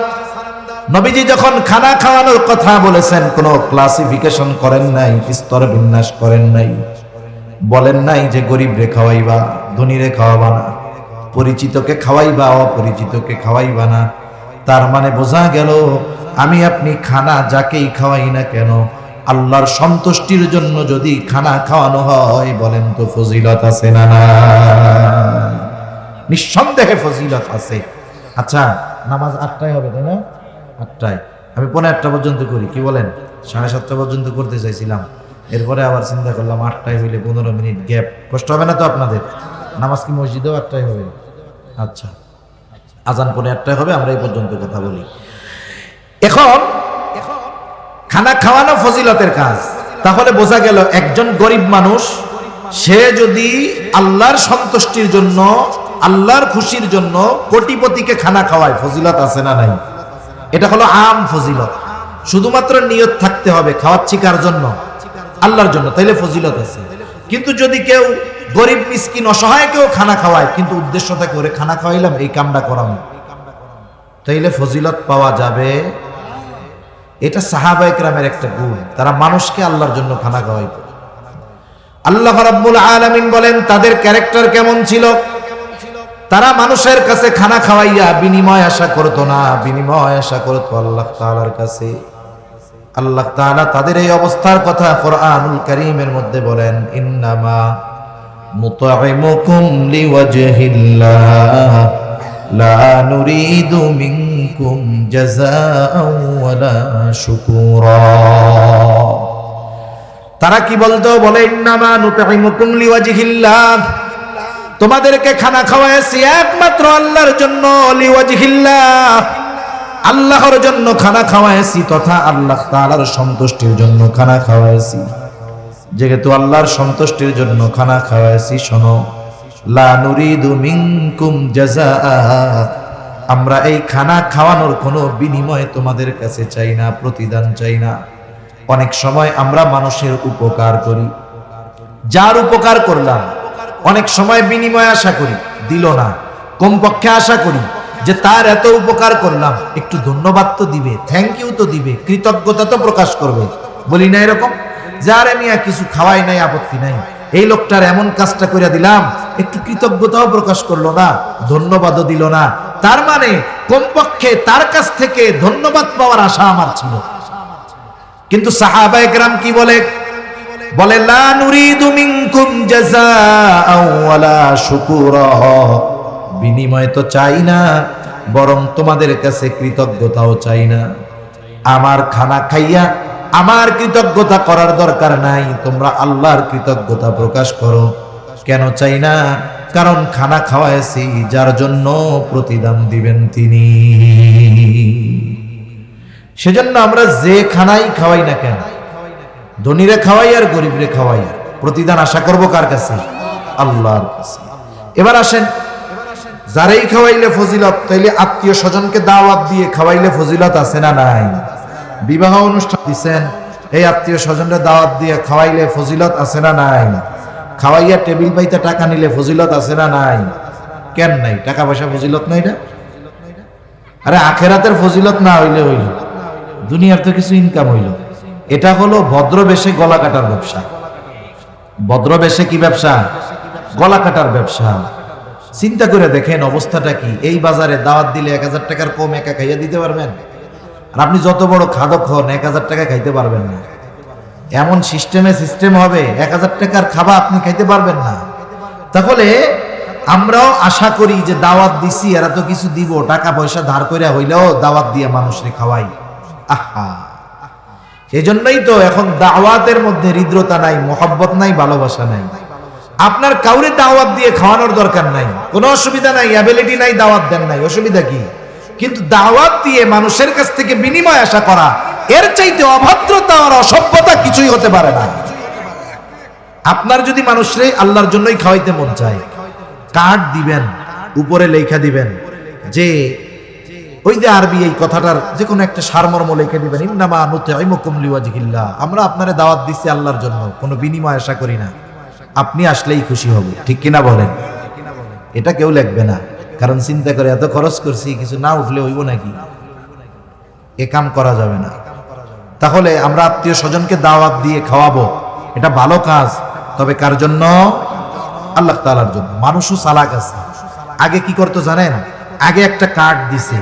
নবীজি যখন খানা খাওয়ানোর কথা বলেছেন, কোনো ক্লাসিফিকেশন করেন নাই, স্তর বিন্যাস করেন নাই, বলেন নাই যে গরিব রে খাওয়াইবা, ধনী রে খাওয়াবা না, পরিচিতকে খাওয়াইবা অপরিচিতকে খাওয়াইবা না। তার মানে বোঝা গেল আমি আপনি খানা যাকেই খাওয়াই না কেন, আল্লাহর সন্তুষ্টির জন্য যদি খানা খাওয়ানো হয়, বলেন তো ফজিলত আছে না? না, নিঃসন্দেহে ফজিলত আছে। আচ্ছা, নামাজ 8টায় হবে তাই না? 8টায়, আমি 8:45 পর্যন্ত করি, কি বলেন? 7:30 পর্যন্ত করতে চাইছিলাম, এরপরে আবার চিন্তা করলাম 8টায় হইলে 15 মিনিট গ্যাপ, কষ্ট হবে না তো আপনাদের? নামাজ কি মসজিদেও 8টায় হবে? আচ্ছা, আজান 8:45 হবে, আমরা এই পর্যন্ত কথা বলি। এখন খানা খাওয়ানো ফজিলতের কাজ। তাহলে বোঝা গেল একজন গরিব মানুষ সে যদি আল্লাহর সন্তুষ্টির জন্য, আল্লাহর খুশির জন্য কোটিপতিকে খানা খাওয়ায়, ফজিলত আছে না নাই? এটা হলো আম ফজিলত। শুধুমাত্র নিয়ত থাকতে হবে খাওয়াচ্ছি কার জন্য? আল্লাহর জন্য, তাইলে ফজিলত আছে। কিন্তু যদি কেউ গরিব মিসকিন অসহায় কেউ খানা খাওয়ায়, কিন্তু উদ্দেশ্য থাকে ওরে খানা খাওয়াইলাম এই কামটা করাম, তাইলে ফজিলত পাওয়া যাবে। এটা সাহাবায়ে কেরামের একটা গুণ, তারা মানুষকে আল্লাহর জন্য খানা খাওয়াইত। আল্লাহ রাব্বুল আলামিন বলেন তাদের ক্যারেক্টার কেমন ছিল? তারা মানুষের কাছে খানা খাওয়াইয়া বিনিময় আশা করত না, বিনিময় আশা করত আল্লাহ তাআলার কাছে। আল্লাহ তাআলা তাদের এই অবস্থার কথা কোরআনুল কারীমের মধ্যে বলেন, ইন্নামা মুতঈমুকুম লিওয়াজহিল্লাহ লা নুরিদু মিনকুম জাযাআন ওয়ালা শুকুরা। তারা কি বলতো? বলে ইন্নামা নুতঈমুকুম লিওয়াজহিল্লাহ, তোমাদেরকে খানা খাওয়াইছি একমাত্র আল্লাহর জন্য, লিওয়াজহিল্লাহ, আল্লাহর জন্য খানা খাওয়াইছি, তথা আল্লাহ তাআলার সন্তুষ্টির জন্য খানা খাওয়াইছি। যেহেতু আল্লাহর সন্তুষ্টির জন্য খানা খাওয়াইছি, শোনো, লা নুরিদু মিনকুম জাযাআ, আমরা এই খানা খাওয়ানোর কোনো বিনিময় তোমাদের কাছে চাই না, প্রতিদান চাই না। অনেক সময় আমরা মানুষের উপকার করি, যার উপকার করলাম অনেক সময় বিনিময় আশা করি, দিল না, কমপক্ষে আশা করি যে তার এত উপকার করলাম, একটু ধন্যবাদ তো দিবে, থ্যাংক ইউ তো দিবে, কৃতজ্ঞতা তো প্রকাশ করবে। বলি না এরকম? যারে মিয়া কিছু খাওয়াই নাই আপত্তি নাই, এই লোকটার এমন কাজটা করে দিলাম, একটু কৃতজ্ঞতাও প্রকাশ করলো না, ধন্যবাদও দিল না। তার মানে কমপক্ষে তার কাছ থেকে ধন্যবাদ পাওয়ার আশা আমার ছিল। কিন্তু সাহাবায়ে কেরাম কি বলে লা নুরিদু মিনকুম জাযাআও ওয়ালা শুকুরা, বিনিময় তো চাই না, বরং তোমাদের কাছে কৃতজ্ঞতাও চাই না। আমার খানা খাইয়া আমার কৃতজ্ঞতা করার দরকার নাই, তোমরা আল্লাহর কৃতজ্ঞতা প্রকাশ করো। কেন চাই না? কারণ খানা খাওয়াইছি যার জন্য প্রতিদান দিবেন তিনি। সেজন্য আমরা যে খানাই খাওয়াই না কেন, ধনীরে খাওয়াই আর গরিবরে খাওয়াই, প্রতিদান আশা করব কার কাছে? আল্লাহর কাছে। এবার আসেন, যারাই খাওয়াইলে ফজিলত, তাইলে আত্মীয় স্বজনকে দাওয়াত দিয়ে খাওয়াইলে ফজিলত আছে না নাই? বিবাহ অনুষ্ঠান দিচ্ছেন, এই আত্মীয় স্বজনকে দাওয়াত দিয়ে খাওয়াইলে ফজিলত আছে না নাই? খাওয়াইয়া টেবিল পাইতে টাকা নিলে ফজিলত আছে না নাই? কেন নাই? টাকা পয়সা ফজিলত নাই না? আরে আখেরাতের ফজিলত না হইলে হইল, দুনিয়ার তো কিছু ইনকাম হইল। এটা হলো ভদ্রবেশে গলা কাটার ব্যবসা। ভদ্রবেশে কি ব্যবসা? গলা কাটার ব্যবসা। চিন্তা করে দেখেন অবস্থাটা কি। এই বাজারে দাওয়াত দিলে 1000 টাকার কম একা খাইয়া দিতে পারবেন? আর আপনি যত বড় খাদক হন 1000 টাকা খাইতে পারবেন না। এমন সিস্টেম হবে 1000 টাকার খাবার আপনি খাইতে পারবেন না। তাহলে আমরাও আশা করি যে দাওয়াত দিছি, এরা তো কিছু দিব, টাকা পয়সা ধার করে হইলেও দাওয়াত দিয়ে মানুষকে খাওয়াই। আহা, এজন্যই তো এখন দাওয়াতের মধ্যে হৃদ্রতা নাই, মোহাব্বত নাই, ভালোবাসা নাই। আপনার কাউরে দাওয়াত দিয়ে খাওয়ানোর দরকার নাই, কোনো অসুবিধা নাই, অ্যাবিলিটি নাই, দাওয়াত দেন নাই, অসুবিধা কি? কিন্তু দাওয়াত দিয়ে মানুষের কাছ থেকে বিনিময় আশা করা, এর চাইতে অভদ্রতা আর অসভ্যতা কিছুই হতে পারে না। আপনার যদি মানুষরে আল্লাহর জন্যই খাওয়াইতে মন চায়, কার্ড দিবেন, উপরে লেখা দিবেন যে ওই যে আরবি এই কথাটার যে কোনো একটা সারমর্ম লিখে দিবেন, ইন্নামা নুতঈমুকুম লিওয়াজহিল্লাহ, আমরা আপনারে দাওয়াত দিছি আল্লাহর জন্য, কোনো বিনিময় আশা করি না, আপনি আসলেই খুশি হব। ঠিক কিনা বলেন? এটা কেউ লিখবে না, কারণ চিন্তা করে এত খরচ করছি, কিছু না উঠলে হইব নাকি? এ কাম করা যাবে না। তাহলে আমরা আত্মীয় স্বজনকে দাওয়াত দিয়ে খাওয়াবো, এটা ভালো কাজ, তবে কার জন্য? আল্লাহ তাআলার জন্য। মানুষও চালাক আছে। আগে কি করতো জানেন? আগে একটা কার্ড দিছে,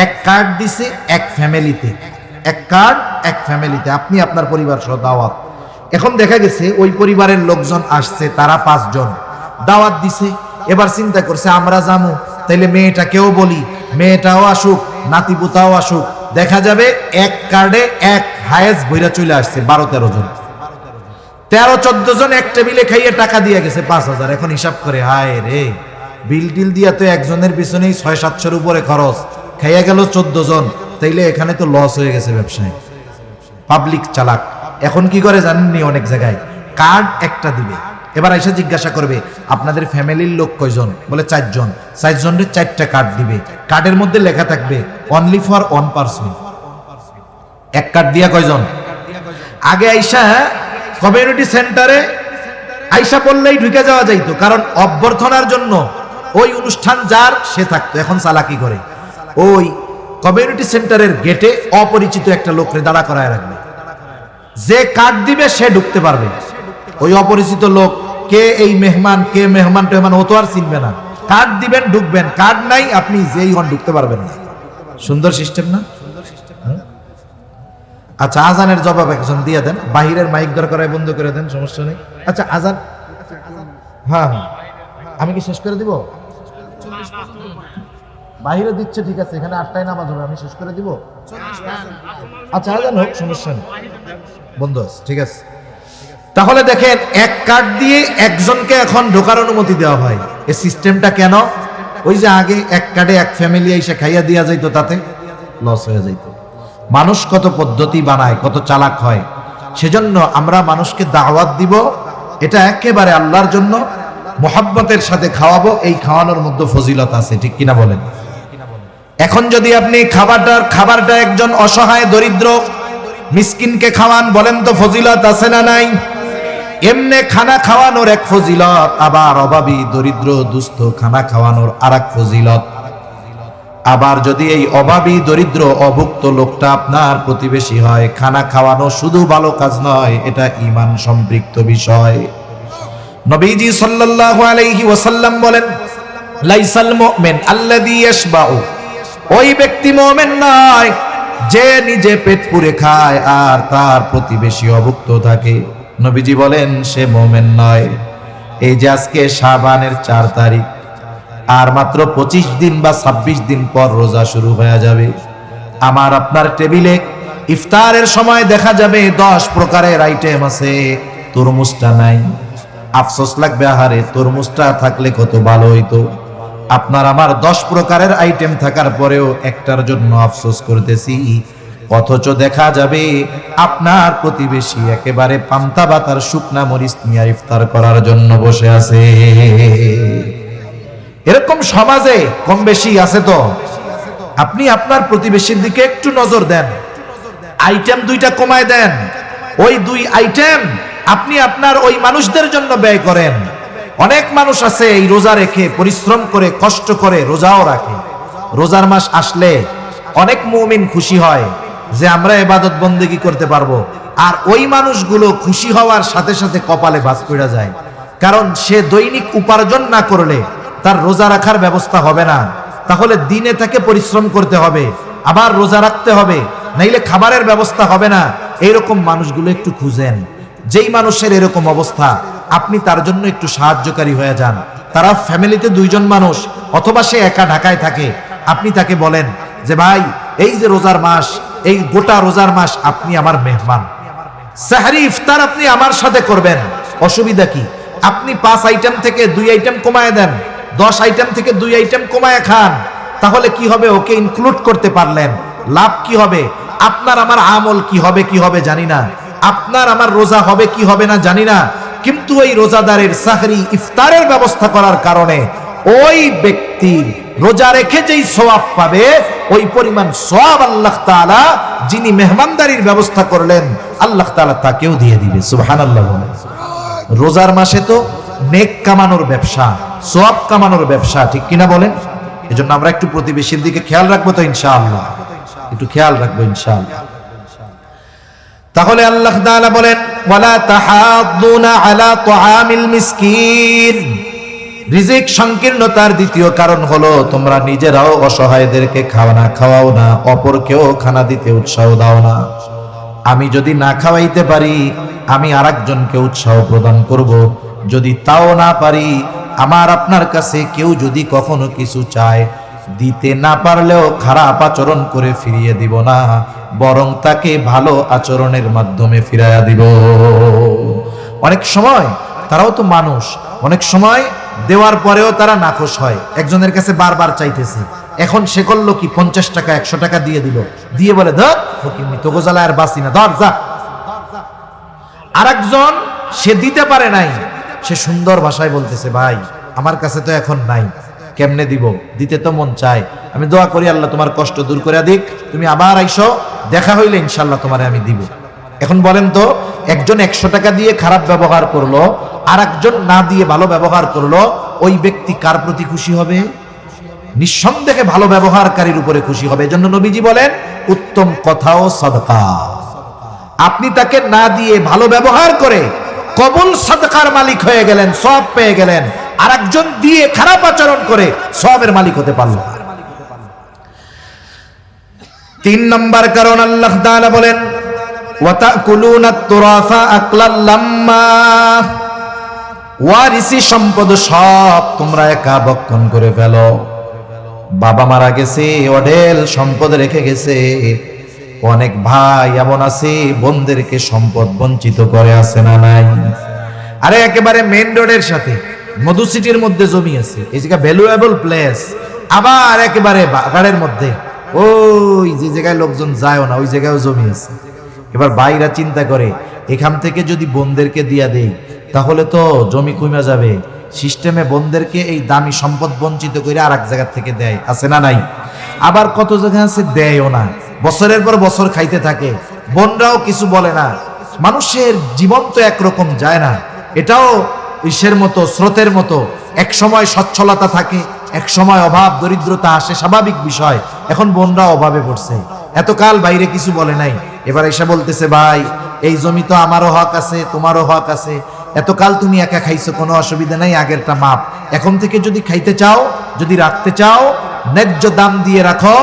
এক কার্ড দিছে এক ফ্যামিলিতে, এক কার্ড এক ফ্যামিলিতে, আপনি আপনার পরিবার সহ দাওয়াত। এখন দেখা গেছে ওই পরিবারের লোকজন আসছে, তারা 5 জন দাওয়াত দিছে। এবার চিন্তা করছে আমরা যাবো, তাইলে মেয়েটাকেও বলি, মেয়েটাও আসুক, নাতিপুতাও আসুক। দেখা যাবে এক কার্ডে এক হায়েস বইরা চলে আসছে 12-13 জন, 13-14 জন এক টেবিলে খাইয়ে টাকা দিয়ে গেছে 5000। এখন হিসাব করে হায় রে, বিল টিল দিয়া তো একজনের পিছনেই 600-700 উপরে খরচ, খাইয়া গেল 14 জন, তাইলে এখানে তো লস হয়ে গেছে ব্যবসায়। পাবলিক চালাক। এখন কি করে জানেননি? অনেক জায়গায় কার্ড একটা দিবে, এবার এসে জিজ্ঞাসা করবে আপনাদের ফ্যামিলির লোক কয়জন? বলে 4 জন। 4 জনের 4টা কার্ড দিবে, কার্ডের মধ্যে লেখা থাকবে অনলি ফর 1 পারসন। এক কার্ড দিয়া কয়জন? আগে আইসা কমিউনিটি সেন্টারে আইসা বললেই ঢুকে যাওয়া যাইতো, কারণ অভ্যর্থনার জন্য ওই অনুষ্ঠান যার সে থাকতো। এখন চালাকি করে ওই কমিউনিটি সেন্টারের গেটে অপরিচিত একটা লোকরে দাঁড়া করায় রাখবে, যে কার্ড দিবে সে ঢুকতে পারবে। ওই অপরিচিত লোক কে এই মেহমান, কে মেহমান টেহমান, ও তো আর চিনবে না। কার্ড দিবেন, ঢুকবেন, কার্ড নাই, আপনি যেই হন ঢুকতে পারবেন না। সুন্দর সিস্টেম না? আচ্ছা, আজানের জবাব একজন দিয়ে দেন, বাহিরের মাইক দরকার হয় বন্ধ করে দেন, সমস্যা নেই। আচ্ছা আজান, হ্যাঁ হ্যাঁ, আমি কি শেষ করে দিব? বাহিরে দিচ্ছে, ঠিক আছে, এখানে 8টায় নামাজ হবে, আমি শেষ করে দিব। আচ্ছা আজান হোক, সমস্যা নেই, বন্ধ আছে, ঠিক আছে। তাহলে দেখেন, এক কার্ড দিয়ে একজনকে এখন ঢোকার অনুমতি দেওয়া হয়। এই সিস্টেমটা কেন? ওই যে আগে এক কার্ডে এক ফ্যামিলি এসে খাইয়া দিয়া যাইতো, তাতে লস হয়ে যাইত। মানুষ কত পদ্ধতি বানায়, কত চালাক হয়। সেজন্য আমরা মানুষকে দাওয়াত দিব, এটা একেবারে আল্লাহর জন্য মোহাব্বতের সাথে খাওয়াবো। এই খাওয়ানোর মধ্যে ফজিলত আছে, ঠিক কিনা বলেন? এখন যদি আপনি খাবারটা একজন অসহায় দরিদ্র মিসকিনকে খাওয়ান, বলেন তো ফজিলত আছে না নাই? এমনে খানা খাওয়ানোর এক ফজিলত, আবার অভাবী দরিদ্র দুস্থ খানা খাওয়ানোর আরেক ফজিলত। আবার যদি এই অভাবী দরিদ্র অভুক্ত লোকটা আপনার প্রতিবেশী হয়, খানা খাওয়ানো শুধু ভালো কাজ নয়, এটা ঈমান সম্পৃক্ত বিষয়। নবীজি সাল্লাল্লাহু আলাইহি ওয়াসাল্লাম বলেন, লাইসাল মুমিন আল্লাযী ইয়াশবাউ, ওই ব্যক্তি মুমিন নয় যে নিজে পেট পুরে খায় আর তার প্রতিবেশী অভুক্ত থাকে। নবীজি বলেন সে মুমিন নয়। এই যে আজকে শাবানের 4 তারিখ, আর মাত্র 25 দিন বা 26 দিন পর রোজা শুরু হয়ে যাবে। আমার আপনার টেবিলে ইফতারের সময় দেখা যাবে 10 প্রকারের আইটেম আছে, তরমুজটা নাই। আফসোস লাগবে, আহারে তরমুজটা থাকলে কত ভালো হইতো। আপনার আমার 10 প্রকারের আইটেম থাকার পরেও একটার জন্য আফসোস করতেছি, অথচ দেখা যাবে আপনার প্রতিবেশী একেবারে পান্তা ভাতার শুকনা মরিচ নিয়ে ইফতার করার জন্য বসে আছে। এরকম সমাজে কম বেশি আছে তো। আপনি আপনার প্রতিবেশীর দিকে একটু নজর দেন, আইটেম 2টা কমায় দেন, ওই 2 আইটেম আপনি আপনার ওই মানুষদের জন্য ব্যয় করেন। অনেক মানুষ আছে এই রোজা রেখে পরিশ্রম করে কষ্ট করে রোজাও রাখে। রোজার মাস আসলে অনেক মুমিন খুশি হয় যে আমরা ইবাদত বন্দেগী করতে পারবো, আর ওই মানুষগুলো খুশি হওয়ার সাথে সাথে কপালে ভাঁজ পড়ে যায়, কারণ সে দৈনিক উপার্জন না করলে তার রোজা রাখার ব্যবস্থা হবে না। তাহলে দিনে তাকে পরিশ্রম করতে হবে, আবার রোজা রাখতে হবে, নাইলে খাবারের ব্যবস্থা হবে না। এইরকম মানুষগুলো একটু খুঁজেন। যেই মানুষের এরকম অবস্থা, আপনি তার জন্য একটু সাহায্যকারী হয়ে যান। তারা ফ্যামিলিতে 2 জন মানুষ, অথবা সে একা ঢাকায় থাকে, আপনি তাকে বলেন যে ভাই, এই যে রোজার মাস, এই গোটা রোজার মাস আপনি আমার মেহমান, সাহরি ইফতার আপনি আমার সাথে করবেন, অসুবিধা কি? আপনি 5 আইটেম থেকে 2 আইটেম কমায় দেন, 10 আইটেম থেকে 2 আইটেম কমায় খান। তাহলে কি হবে? ওকে ইনক্লুড করতে পারলেন, লাভ কি হবে? আপনার আমার আমল কি হবে জানি না, আপনার আমার রোজা হবে কি হবে না জানি না, কিন্তু ওই রোজাদারের সাহরি ইফতারের ব্যবস্থা করার কারণে ওই ব্যক্তির রোজা রেখে যেই সওয়াব পাবে, ওই পরিমাণ সওয়াব আল্লাহ তাআলা যিনি মেহমানদারির ব্যবস্থা করলেন, আল্লাহ তাআলা তাকেও দিয়ে দিবে। সুবহানাল্লাহ। রোজার মাসে তো নেক কামানোর ব্যবসা, সওয়াব কামানোর ব্যবসা, ঠিক কিনা বলেন? এজন্য আমরা একটু প্রতিবেশীর দিকে খেয়াল রাখবো তো ইনশাআল্লাহ, একটু খেয়াল রাখবো ইনশাআল্লাহ। তাহলে আল্লাহ তাআলা বলেন, ওয়ালা তাহাদ্দুনা আলা তুআমিল মিসকিন। রিজিক সংকীর্ণতার দ্বিতীয় কারণ হলো তোমরা নিজেরাও অসহায়দেরকে খাওয়াও না, অপরকেও খানা দিতে উৎসাহ দাও না। আমি যদি না খাওয়াইতে পারি, আমি আরেকজনকে উৎসাহ প্রদান করব। যদি তাও না পারি, আমার আপনার কাছে কেউ যদি কখনো কিছু চায়, দিতে না পারলেও খারাপ আচরণ করে ফিরিয়ে দিব না, বরং তাকে ভালো আচরণের মাধ্যমে ফিরাইয়া দিব। অনেক সময় তারাও তো মানুষ, অনেক সময় দেওয়ার পরেও তারা নাখোশ হয়। একজনের কাছে বারবার চাইতেছে, এখন সে করলো কি, 50 টাকা 100 টাকা দিয়ে দিল, দিয়ে বলে ধর ফকিন্নি, তো গোজালা আর বাঁচি না, ধর যা। আরেকজন সে দিতে পারে নাই, সে সুন্দর ভাষায় বলতেছে, ভাই আমার কাছে তো এখন নাই, কেমনে দিব, দিতে তো মন চায়, আমি দোয়া করি আল্লাহ তোমার কষ্ট দূর করে দিক, তুমি আবার আইসো, দেখা হইলে ইনশাল্লাহ তোমারে আমি দিব। এখন বলেন তো, একজন 100 টাকা দিয়ে খারাপ ব্যবহার করলো, আর একজন না দিয়ে ভালো ব্যবহার করলো, ওই ব্যক্তি কার প্রতি খুশি হবে? নিঃসন্দেহে ভালো ব্যবহারকারীর উপরে খুশি হবে। এজন্য নবীজি বলেন, উত্তম কথাও সাদকা। আপনি তাকে না দিয়ে ভালো ব্যবহার করে কবুল সাদকার মালিক হয়ে গেলেন, সওয়াব পেয়ে গেলেন। আর একজন দিয়ে খারাপ আচরণ করে সওয়াবের মালিক হতে পারল। 3 নম্বর কারণ আল্লাহ তাআলা বলেন, ওয়াতাকুলুনা তুরাফা আকলাল লাম্মা। ওয়ারিসি সম্পদ সব তোমরা একা ভক্ষণ করে ফেলো। বাবা মারা গেছে, অঢেল সম্পদ রেখে গেছে, অনেক ভাই এমন আছে বোনদেরকে সম্পদ বঞ্চিত করে, আছে না নাই? আরে একেবারে মেইন রোডের সাথে মধু সিটির মধ্যে জমি আছে, এই জায়গা ভ্যালুয়েবল প্লেস, আবার একেবারে বাগানের মধ্যে ওই যে জায়গায় লোকজন যায়ও না, ওই জায়গায়ও জমি আছে। এবার ভাইরা চিন্তা করে, এখান থেকে যদি বোনদেরকে দিয়া দেই তাহলে তো জমি কমে যাবে, সিস্টেমে বোনদেরকে এই দামি সম্পদ বঞ্চিত করে আর এক জায়গা থেকে দেয়, আছে না নাই? আবার কত জায়গা আছে দেয়ও না, বছরের পর বছর খাইতে থাকে, বোনরাও কিছু বলে না। মানুষের জীবন তো একরকম যায় না, এটাও ইসের মতো, স্রোতের মতো, এক সময় সচ্ছলতা থাকে, এক সময় অভাব দরিদ্রতা আসে, স্বাভাবিক বিষয়। এখন বোনরা অভাবে পড়ছে, এতকাল বাইরে কিছু বলে নাই, এবার এসে বলতেছে, ভাই এই জমি তো আমারও হক আছে, তোমারও হক আছে, এতকাল তুমি একা খাইছো, কোনো অসুবিধা নাই, আগেরটা মাপ। এখন থেকে যদি খাইতে চাও, যদি রাখতে চাও, ন্যায্য দাম দিয়ে রাখো,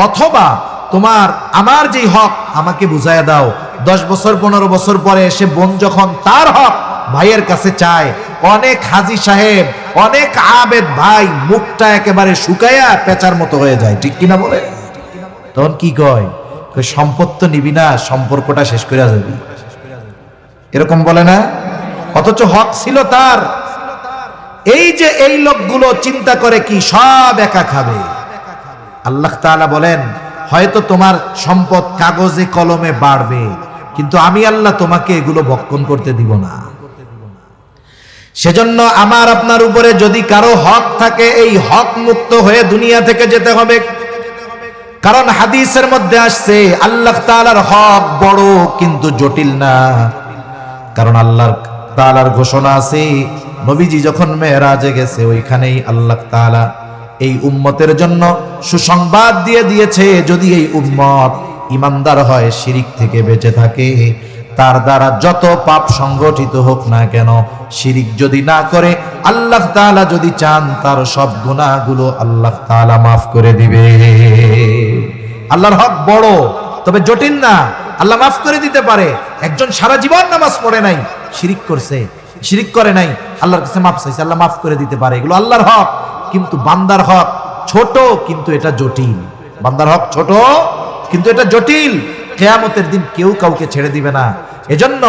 অথবা তোমার আমার যেই হক আমাকে বুঝাইয়া দাও। 10 বছর 15 বছর পরে এসে বোন যখন তার হক ভাইয়ের কাছে চায়, অনেক হাজী সাহেব, অনেক আবেদ ভাই মুখটা একেবারে শুকায়া পেঁচার মতো হয়ে যায়, ঠিক কিনা বলে? তখন কি কয়, সম্পদ তো নিবি না, সম্পর্কটা শেষ করে যাবি, এরকম বলে না? অথচ হক ছিল তার। এই যে এই লোকগুলো চিন্তা করে কি সব একা খাবে। আল্লাহ তাআলা বলেন, হয়তো তোমার সম্পদ কাগজে কলমে বাড়বে, কিন্তু আমি আল্লাহ তোমাকে এগুলো ভক্ষণ করতে দিব না। সেজন্য আমার আপনার উপরে যদি কারো হক থাকে, এই হক মুক্ত হয়ে দুনিয়া থেকে যেতে হবে। কারণ হাদিসের মধ্যে আসছে আল্লাহ তাআলার হক বড় কিন্তু জটিল না। কারণ আল্লাহ তাআলার ঘোষণা আছে, নবীজি যখন মেরাজে গেছে ওইখানেই আল্লাহ তাআলা এই উম্মতের জন্য সুসংবাদ দিয়ে দিয়েছে, যদি এই উম্মত ইমানদার হয়, শিরিক থেকে বেঁচে থাকে, তার দ্বারা যত পাপ সংগঠিত হোক না কেন, শিরিক যদি না করে, আল্লাহ তাআলা যদি চান তার সব গুনাহগুলো আল্লাহ তাআলা মাফ করে দিবে। আল্লাহর হক বড়, তবে জটিল না, আল্লাহ মাফ করে দিতে পারে। একজন সারা জীবন নামাজ পড়ে নাই, শিরিক করছে, শিরিক করে নাই, আল্লাহর কাছে মাফ চাইছে, আল্লাহ মাফ করে দিতে পারে। এগুলো আল্লাহর হক। কিন্তু বান্দার হক ছোট, কিন্তু এটা জটিল। বান্দার হক ছোট, কিন্তু এটা জটিল। কিয়ামতের দিন কেউ কাউকে ছেড়ে দিবে না। এজন্য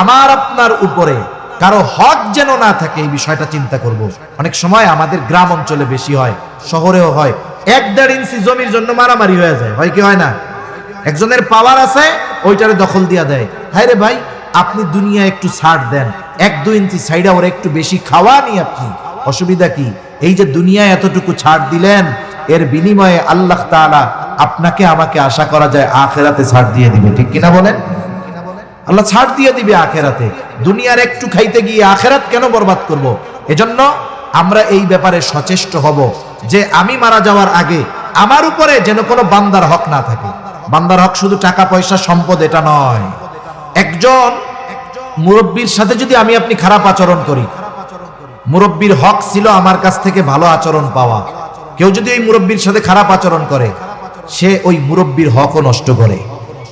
আমার আপনার উপরে কারো হক যেন না থাকে, এই বিষয়টা চিন্তা করব। অনেক সময় আমাদের গ্রাম অঞ্চলে বেশি হয়, শহরেও হয়, 1-1.5 ইঞ্চি জমির জন্য মারামারি হয়ে যায়, হয় কি হয় না? একজনের পাওয়ার আছে, ওইটারে দখল দিয়া দেয়। হায় রে ভাই, আপনি দুনিয়া একটু ছাড় দেন, 1-2 ইঞ্চি সাইডা ওরা একটু বেশি খাওয়া নি, আপনি অসুবিধা কি? এই যে দুনিয়ায় এতটুকু ছাড় দিলেন, এর বিনিময়ে আল্লাহ তাআলা আপনাকে আমাকে আশা করা যায় আখিরাতে ছাড় দিয়ে দিবে, ঠিক কিনা বলেন? আল্লাহ ছাড় দিয়ে দিবে আখিরাতে। দুনিয়ার একটু খাইতে গিয়ে আখিরাত কেন বরবাদ করব? এজন্য আমরা এই ব্যাপারে সচেষ্ট হব যে আমি মারা যাওয়ার আগে আমার উপরে যেন কোনো বান্দার হক না থাকে। বান্দার হক শুধু টাকা পয়সা সম্পদ এটা নয়। একজন মুরব্বীর সাথে যদি আমি আপনি খারাপ আচরণ করি, মুরব্বীর হক ছিল আমার কাছ থেকে ভালো আচরণ পাওয়া। কেউ যদি ওই মুরব্বীর সাথে খারাপ আচরণ করে, সে ওই মুরব্বীর হকও নষ্ট করে।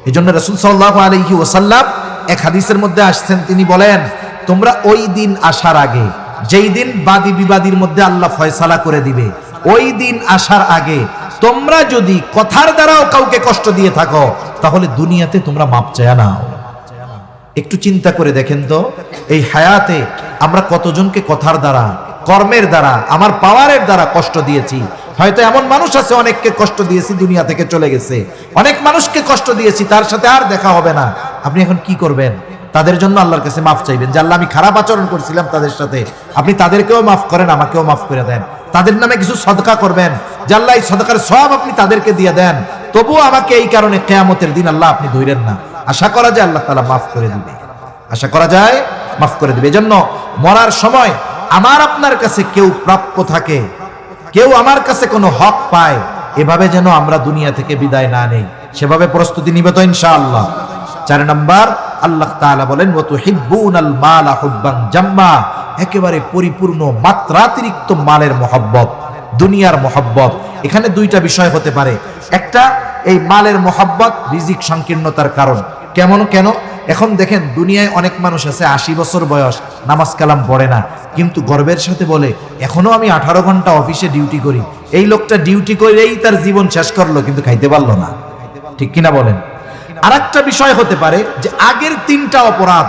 এজন্য রাসূল সাল্লাল্লাহু আলাইহি ওয়াসাল্লাম এক হাদিসের মধ্যে আসছেন, তিনি বলেন, তোমরা ওই দিন আসার আগে, যেই দিন বাদী বিবাদীর মধ্যে আল্লাহ ফয়সালা করে দিবে, ওই দিন আসার আগে তোমরা যদি কথার দ্বারাও কাউকে কষ্ট দিয়ে থাকো, তাহলে দুনিয়াতে তোমরা মাপ চায়া নাও। একটু চিন্তা করে দেখেন তো, এই হায়াতে আমরা কতজনকে কথার দ্বারা, কর্মের দ্বারা, আমার পাওয়ারের দ্বারা কষ্ট দিয়েছি। হয়তো এমন মানুষ আছে, অনেককে কষ্ট দিয়েছি, দুনিয়া থেকে চলে গেছে। অনেক মানুষকে কষ্ট দিয়েছি, তার সাথে আর দেখা হবে না। আপনি এখন কি করবেন? তাদের জন্য আল্লাহর কাছে মাফ চাইবেন যে আল্লাহ, আমি খারাপ আচরণ করছিলাম তাদের সাথে, আপনি তাদেরকেও মাফ করেন, আমাকেও মাফ করে দেন। তাদের নামে কিছু সদকা করবেন যে আল্লাহ, এই সদকার সওয়াব আপনি তাদেরকে দিয়ে দেন, তবুও আমাকে এই কারণে কিয়ামতের দিন আল্লাহ আপনি ধইরেন না। আশা করা যায় আল্লাহ তাআলা মাফ করে দিবে, আশা করা যায় মাফ করে দিবে। এজন্য মরার সময় আমার আপনার কাছে কেউ প্রাপ্য থাকে, কেউ আমার কাছে কোনো হক পায়, এভাবে যেন আমরা দুনিয়া থেকে বিদায় না নেই, সেভাবে প্রস্তুতি নিব তো ইনশাআল্লাহ। 4 নাম্বার, আল্লাহ তাআলা বলেন, ওয়া তুহিব্বুনাল মালা হুব্বান জাম্মা, একেবারে পরিপূর্ণ মাত্রাতিরিক্ত মালের মহব্বত, দুনিয়ার মহব্বত। এখানে 2টা বিষয় হতে পারে। একটা, এই মালের মহব্বত রিজিক সংকীর্ণতার কারণ। কেন? এখন দেখেন, দুনিয়ায় অনেক মানুষ আছে 80 বছর বয়স, নামাজ কালাম পড়ে না, কিন্তু গর্বের সাথে বলে, এখনো আমি 18 ঘন্টা অফিসে ডিউটি করি। এই লোকটা ডিউটি করেই তার জীবন শেষ করলো, কিন্তু খাইতে পারলো না, ঠিক কিনা বলেন? আরেকটা বিষয় হতে পারে যে আগের 3টা অপরাধ,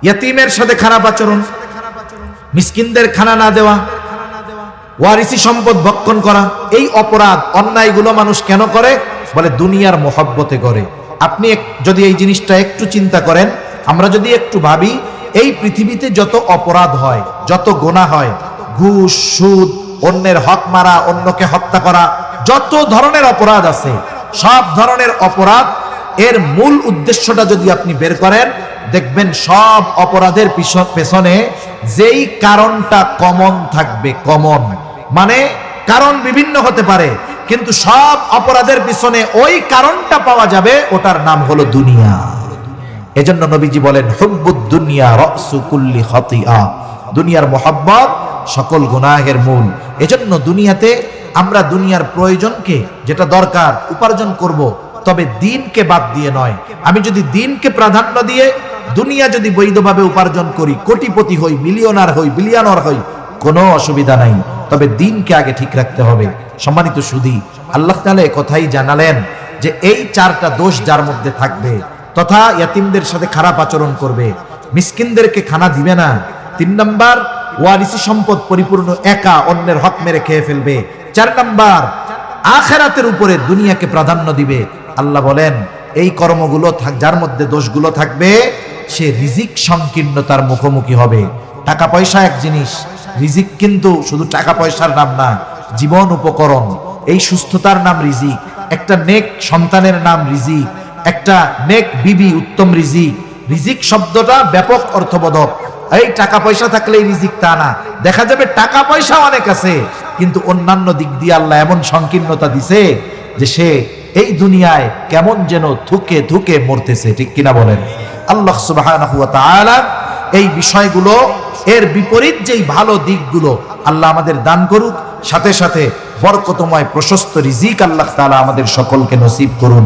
ইয়াতীমের সাথে খারাপ আচরণ, মিসকিনদের খানা না দেওয়া, ওয়ারিসি সম্পদ ভক্ষণ করা, এই অপরাধ অন্যায়গুলো মানুষ কেন করে? বলে দুনিয়ার মহব্বতে করে। আপনি যদি এই জিনিসটা একটু চিন্তা করেন, আমরা যদি একটু ভাবি, এই পৃথিবীতে যত অপরাধ হয়, যত গুনাহ হয়, ঘুষ, সুদ, অন্যের হক মারা, অন্যকে হত্যা করা, যত ধরনের অপরাধ আছে, সব ধরনের অপরাধ এর মূল উদ্দেশ্যটা যদি আপনি বের করেন, দেখবেন সব অপরাধের পেছনে যেই কারণটা কমন থাকবে, কমন মানে কারণ বিভিন্ন হতে পারে, কিন্তু সব অপরাধের পিছনে ওই কারণটা পাওয়া যাবে, ওটার নাম হলো দুনিয়া। এজন্য নবীজি বলেন হুব্বুদ দুনিয়া রাসু কুল্লি খাতিআ, দুনিয়ার মোহাব্বত সকল গুনাহের মূল। এজন্য দুনিয়াতে আমরা দুনিয়ার প্রয়োজনকে যেটা দরকার উপার্জন করব, তবে দিনকে বাদ দিয়ে নয়। আমি যদি দিনকে প্রাধান্য দিয়ে দুনিয়া যদি বৈধভাবে উপার্জন করি, কোটিপতি হই, মিলিয়নার হই, বিলিয়নার হই, কোনো অসুবিধা নাই, তবে দিনকে আগে ঠিক রাখতে হবে। সম্মানিত সুধী, আল্লাহ তাআলা কথাই জানালেন যে এই চারটা দোষ যার মধ্যে থাকবে, তথা ইয়াতিমদের সাথে খারাপ আচরণ করবে, মিসকিনদেরকে খানা দিবে না, 3 নাম্বার ওয়ারিসি সম্পদ পরিপূর্ণ একা অন্যের হক মেরে খেয়ে ফেলবে, 4 নাম্বার আখিরাতের উপরে দুনিয়াকে প্রাধান্য দিবে। আল্লাহ বলেন এই কর্মগুলো যার মধ্যে দোষগুলো থাকবে, সে রিজিক সংকীর্ণতার মুখোমুখি হবে। টাকা পয়সা এক জিনিস, রিজিক কিন্তু শুধু টাকা পয়সার নাম না, জীবন উপকরণ। এই সুস্থতার নাম রিজিক, একটা নেক সন্তানের নাম রিজিক, একটা নেক বিবি উত্তম রিজিক। রিজিক শব্দটা ব্যাপক অর্থবোধক। এই টাকা পয়সা থাকলেই রিজিক তা না, দেখা যাবে টাকা পয়সা অনেক আছে কিন্তু অন্যান্য দিক দিয়ে আল্লাহ এমন সংকীর্ণতা দিছে যে সে এই দুনিয়ায় কেমন যেন থুকে থুকে মরতেছে, ঠিক কিনা বলেন? আল্লাহ সুবহানাহু ওয়া তাআলা এই বিষয়গুলো, এর বিপরীত যেই ভালো দিকগুলো আল্লাহ আমাদের দান করুক, সাথে সাথে বরকতময় প্রশস্ত রিজিক আল্লাহ তাআলা আমাদের সকলকে নসিব করুন।